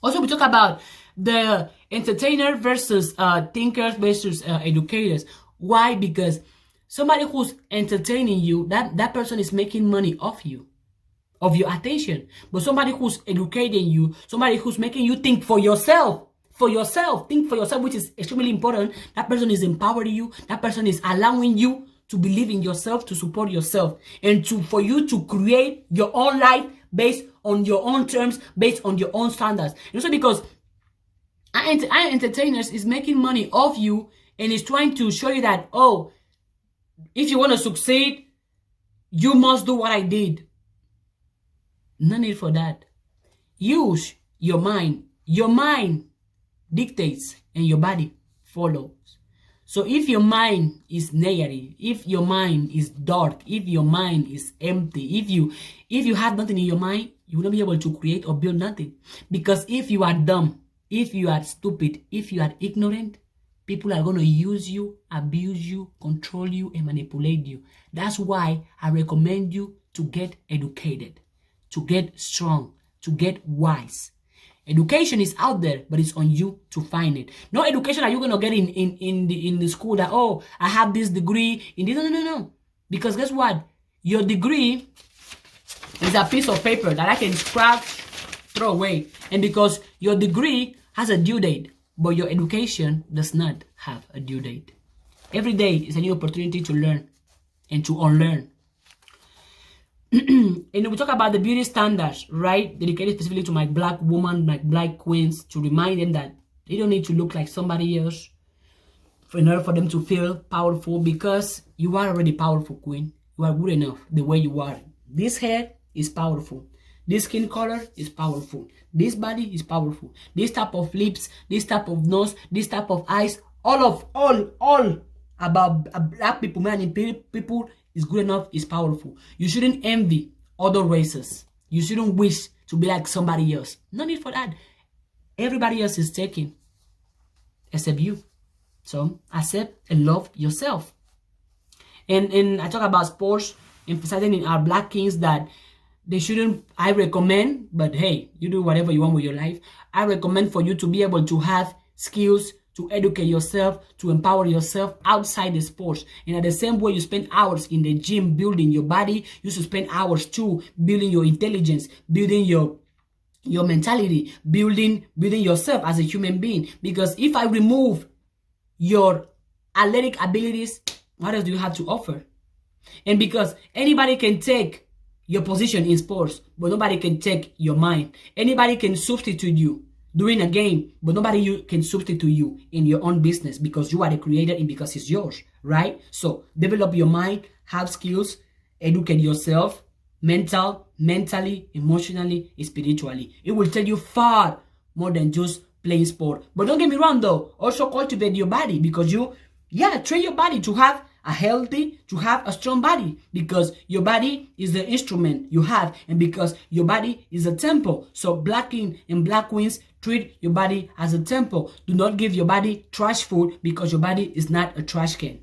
Speaker 1: Also, we talk about the entertainer versus thinkers versus educators. Why? Because somebody who's entertaining you, that person is making money off you, of your attention. But somebody who's educating you, somebody who's making you think for yourself, think for yourself, which is extremely important. That person is empowering you. That person is allowing you to believe in yourself, to support yourself, and for you to create your own life based on your own terms, based on your own standards. And also because our entertainers is making money off you and is trying to show you that, oh, if you want to succeed, you must do what I did. No need for that. Use your mind. Your mind dictates and your body follows. So if your mind is negative, if your mind is dark, if your mind is empty, if you have nothing in your mind, you will not be able to create or build nothing. Because if you are dumb, if you are stupid, if you are ignorant, people are going to use you, abuse you, control you, and manipulate you. That's why I recommend you to get educated, to get strong, to get wise. Education is out there, but it's on you to find it. No education are you going to get in the school that, oh, I have this degree. No. Because guess what? Your degree is a piece of paper that I can scratch, throw away. And because your degree has a due date, but your education does not have a due date. Every day is a new opportunity to learn and to unlearn. And we talk about the beauty standards, right? Dedicated specifically to my black woman, my black queens, to remind them that they don't need to look like somebody else in order for them to feel powerful, because you are already powerful, queen. You are good enough the way you are. This hair is powerful. This skin color is powerful. This body is powerful. This type of lips, this type of nose, this type of eyes, all about black people, man, people is good enough, is powerful. You shouldn't envy other races. You shouldn't wish to be like somebody else. No need for that. Everybody else is taken except you. So accept and love yourself. And I talk about sports, emphasizing in our black kings that they shouldn't, I recommend, but hey, you do whatever you want with your life. I recommend for you to be able to have skills, to educate yourself, to empower yourself outside the sports. And at the same way you spend hours in the gym building your body, you should spend hours too building your intelligence, building your mentality, building yourself as a human being. Because if I remove your athletic abilities, what else do you have to offer? And because anybody can take your position in sports, but nobody can take your mind. Anybody can substitute you during a game, but nobody can substitute you in your own business, because you are the creator and because it's yours, right? So develop your mind, have skills, educate yourself, mentally, emotionally, spiritually. It will take you far more than just playing sport. But don't get me wrong though, also cultivate your body, because train your body to have a strong body, because your body is the instrument you have, and because your body is a temple. So black king and black queens, treat your body as a temple. Do not give your body trash food, because your body is not a trash can.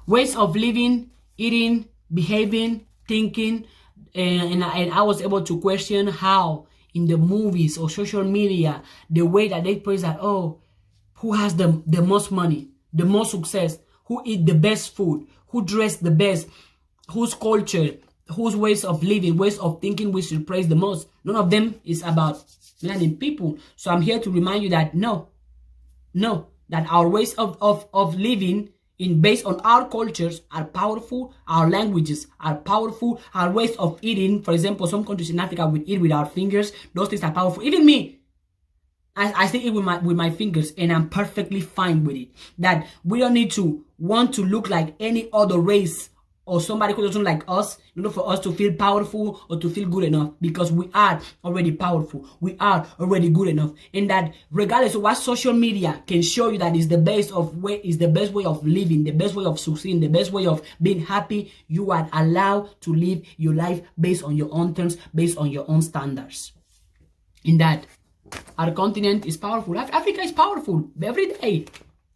Speaker 1: Ways of living, eating, behaving, thinking, and I was able to question how in the movies or social media, the way that they praise that, oh, who has the most money, the most success, who eat the best food, who dress the best, whose culture, whose ways of living, ways of thinking we should praise the most. None of them is about melanin people. So I'm here to remind you that no, that our ways of living based on our cultures are powerful, our languages are powerful, our ways of eating, for example, some countries in Africa we eat with our fingers, those things are powerful. Even me, I still eat with my fingers, and I'm perfectly fine with it. That we don't need to want to look like any other race or somebody who doesn't like us in order for us to feel powerful or to feel good enough, because we are already powerful, we are already good enough. And that regardless of what social media can show you that is the best way of living, the best way of succeeding, the best way of being happy, you are allowed to live your life based on your own terms, based on your own standards. In that our continent is powerful. Africa is powerful every day.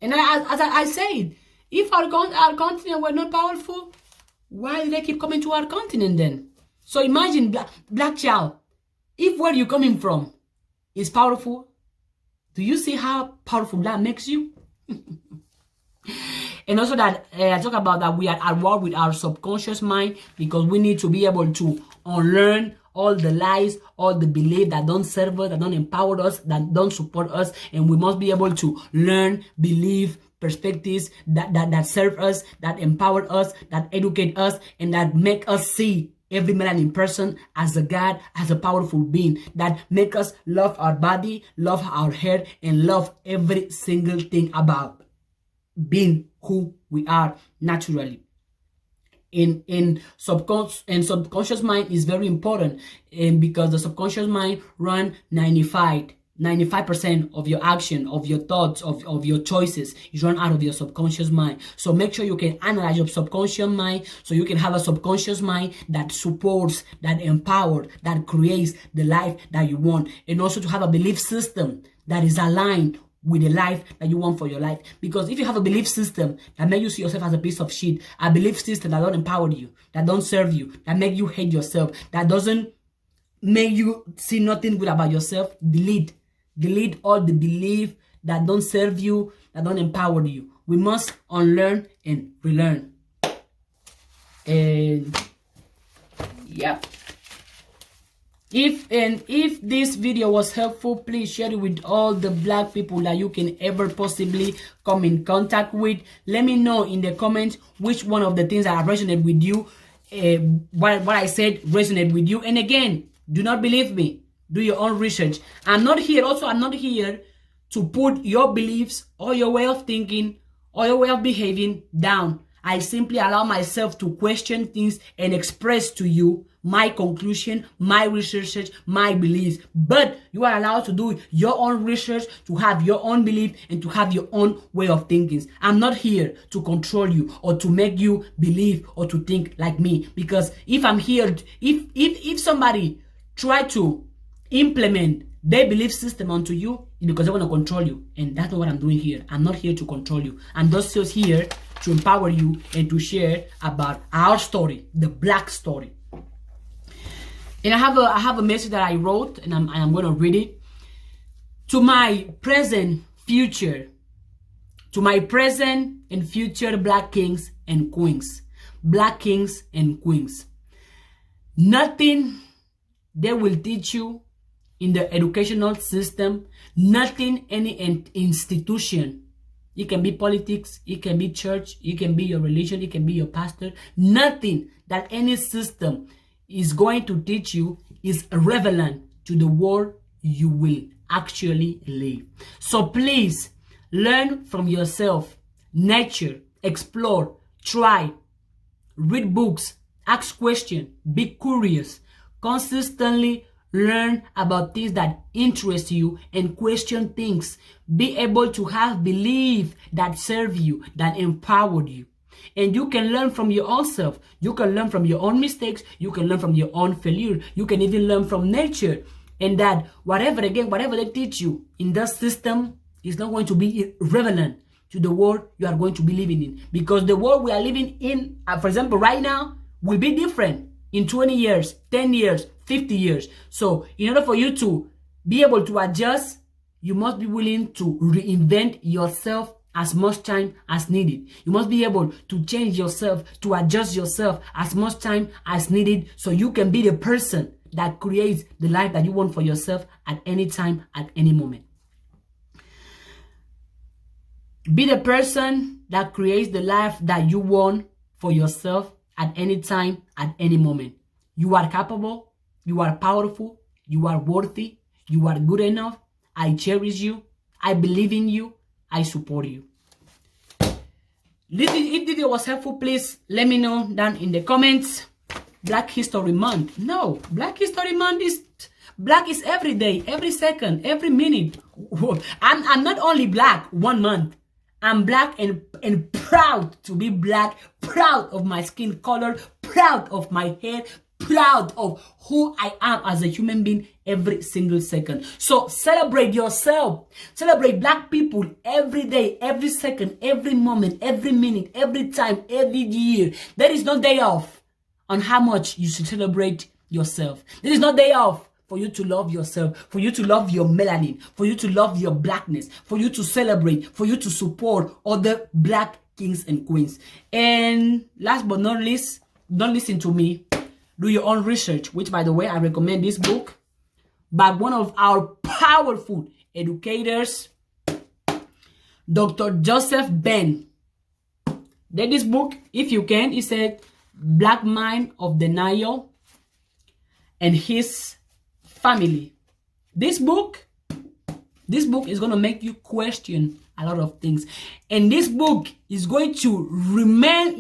Speaker 1: And as I said, if our continent were not powerful, why do they keep coming to our continent then? So imagine, black child, if where you're coming from is powerful, do you see how powerful that makes you? And also that I talk about that we are at war with our subconscious mind, because we need to be able to unlearn all the lies, all the beliefs that don't serve us, that don't empower us, that don't support us. And we must be able to learn, believe, perspectives that serve us, that empower us, that educate us, and that make us see every melanin person as a God, as a powerful being, that make us love our body, love our hair, and love every single thing about being who we are naturally. In subconscious mind is very important, and because the subconscious mind run 95% of your action, of your thoughts, of your choices is run out of your subconscious mind. So make sure you can analyze your subconscious mind, so you can have a subconscious mind that supports, that empowers, that creates the life that you want, and also to have a belief system that is aligned with the life that you want for your life. Because if you have a belief system that makes you see yourself as a piece of shit, a belief system that don't empower you, that don't serve you, that make you hate yourself, that doesn't make you see nothing good about yourself, delete all the belief that don't serve you, that don't empower you. We must unlearn and relearn. And yeah, if this video was helpful, please share it with all the black people that you can ever possibly come in contact with. Let me know in the comments which one of the things that resonate with you, what I said resonate with you. And again, do not believe me, do your own research. I'm not here to put your beliefs or your way of thinking or your way of behaving down. I simply allow myself to question things and express to you my conclusion, my research, my beliefs. But you are allowed to do your own research, to have your own belief, and to have your own way of thinking. I'm not here to control you or to make you believe or to think like me. Because if I'm here, if somebody try to implement their belief system onto you, it's because they want to control you. And that's not what I'm doing here. I'm not here to control you. I'm just here to empower you and to share about our story, the black story. And I have a message that I wrote, and I'm going to read it. To my present, future, to my present and future black kings and queens, black kings and queens. Nothing they will teach you in the educational system, nothing any institution. It can be politics, it can be church, it can be your religion, it can be your pastor. Nothing that any system is going to teach you is relevant to the world you will actually live. So please learn from yourself, nature, explore, try, read books, ask questions, be curious, consistently learn about things that interest you and question things. Be able to have belief that serve you, that empower you. And you can learn from your own self. You can learn from your own mistakes. You can learn from your own failure. You can even learn from nature. And that whatever they teach you in that system is not going to be relevant to the world you are going to be living in. Because the world we are living in, for example, right now, will be different in 20 years, 10 years, 50 years. So in order for you to be able to adjust, you must be willing to reinvent yourself as much time as needed. You must be able to change yourself, to adjust yourself as much time as needed, so you can be the person that creates the life that you want for yourself at any time, at any moment. Be the person that creates the life that you want for yourself at any time, at any moment. You are capable, you are powerful, you are worthy, you are good enough. I cherish you, I believe in you, I support you. If this video was helpful, please let me know down in the comments. Black History Month. No, Black History Month is black is every day, every second, every minute. I'm not only black 1 month. I'm black and proud to be black, proud of my skin color, proud of my hair, proud of who I am as a human being every single second. So celebrate yourself. Celebrate black people every day, every second, every moment, every minute, every time, every year. There is no day off on how much you should celebrate yourself. There is no day off for you to love yourself, for you to love your melanin, for you to love your blackness, for you to celebrate, for you to support other black kings and queens. And last but not least, don't listen to me. Do your own research, which, by the way, I recommend this book by one of our powerful educators, Dr. Joseph Ben. Read this book, if you can. It's a Black Mind of Denial and His Family. This book is going to make you question a lot of things. And this book is going to remind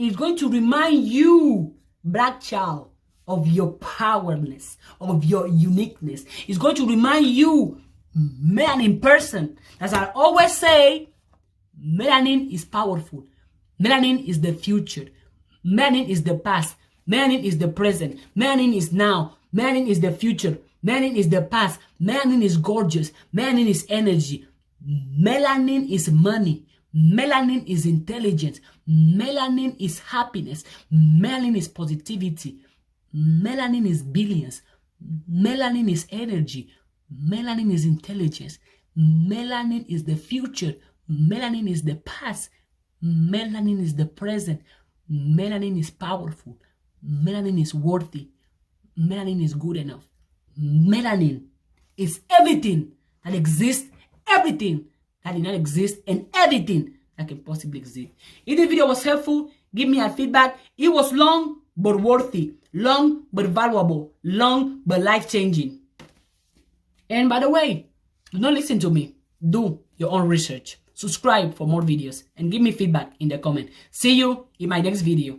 Speaker 1: you, black child, of your powerness, of your uniqueness. It's going to remind you, melanin person. As I always say, melanin is powerful. Melanin is the future. Melanin is the past. Melanin is the present. Melanin is now. Melanin is the future. Melanin is the past. Melanin is gorgeous. Melanin is energy. Melanin is money. Melanin is intelligence. Melanin is happiness. Melanin is positivity. Melanin is billions. Melanin is energy. Melanin is intelligence. Melanin is the future. Melanin is the past. Melanin is the present. Melanin is powerful. Melanin is worthy. Melanin is good enough. Melanin is everything that exists, everything that did not exist, and everything that can possibly exist. If the video was helpful, give me a feedback. It was long but worthy, long but valuable, long but life-changing. And by the way, do not listen to me. Do your own research. Subscribe for more videos and give me feedback in the comment. See you in my next video.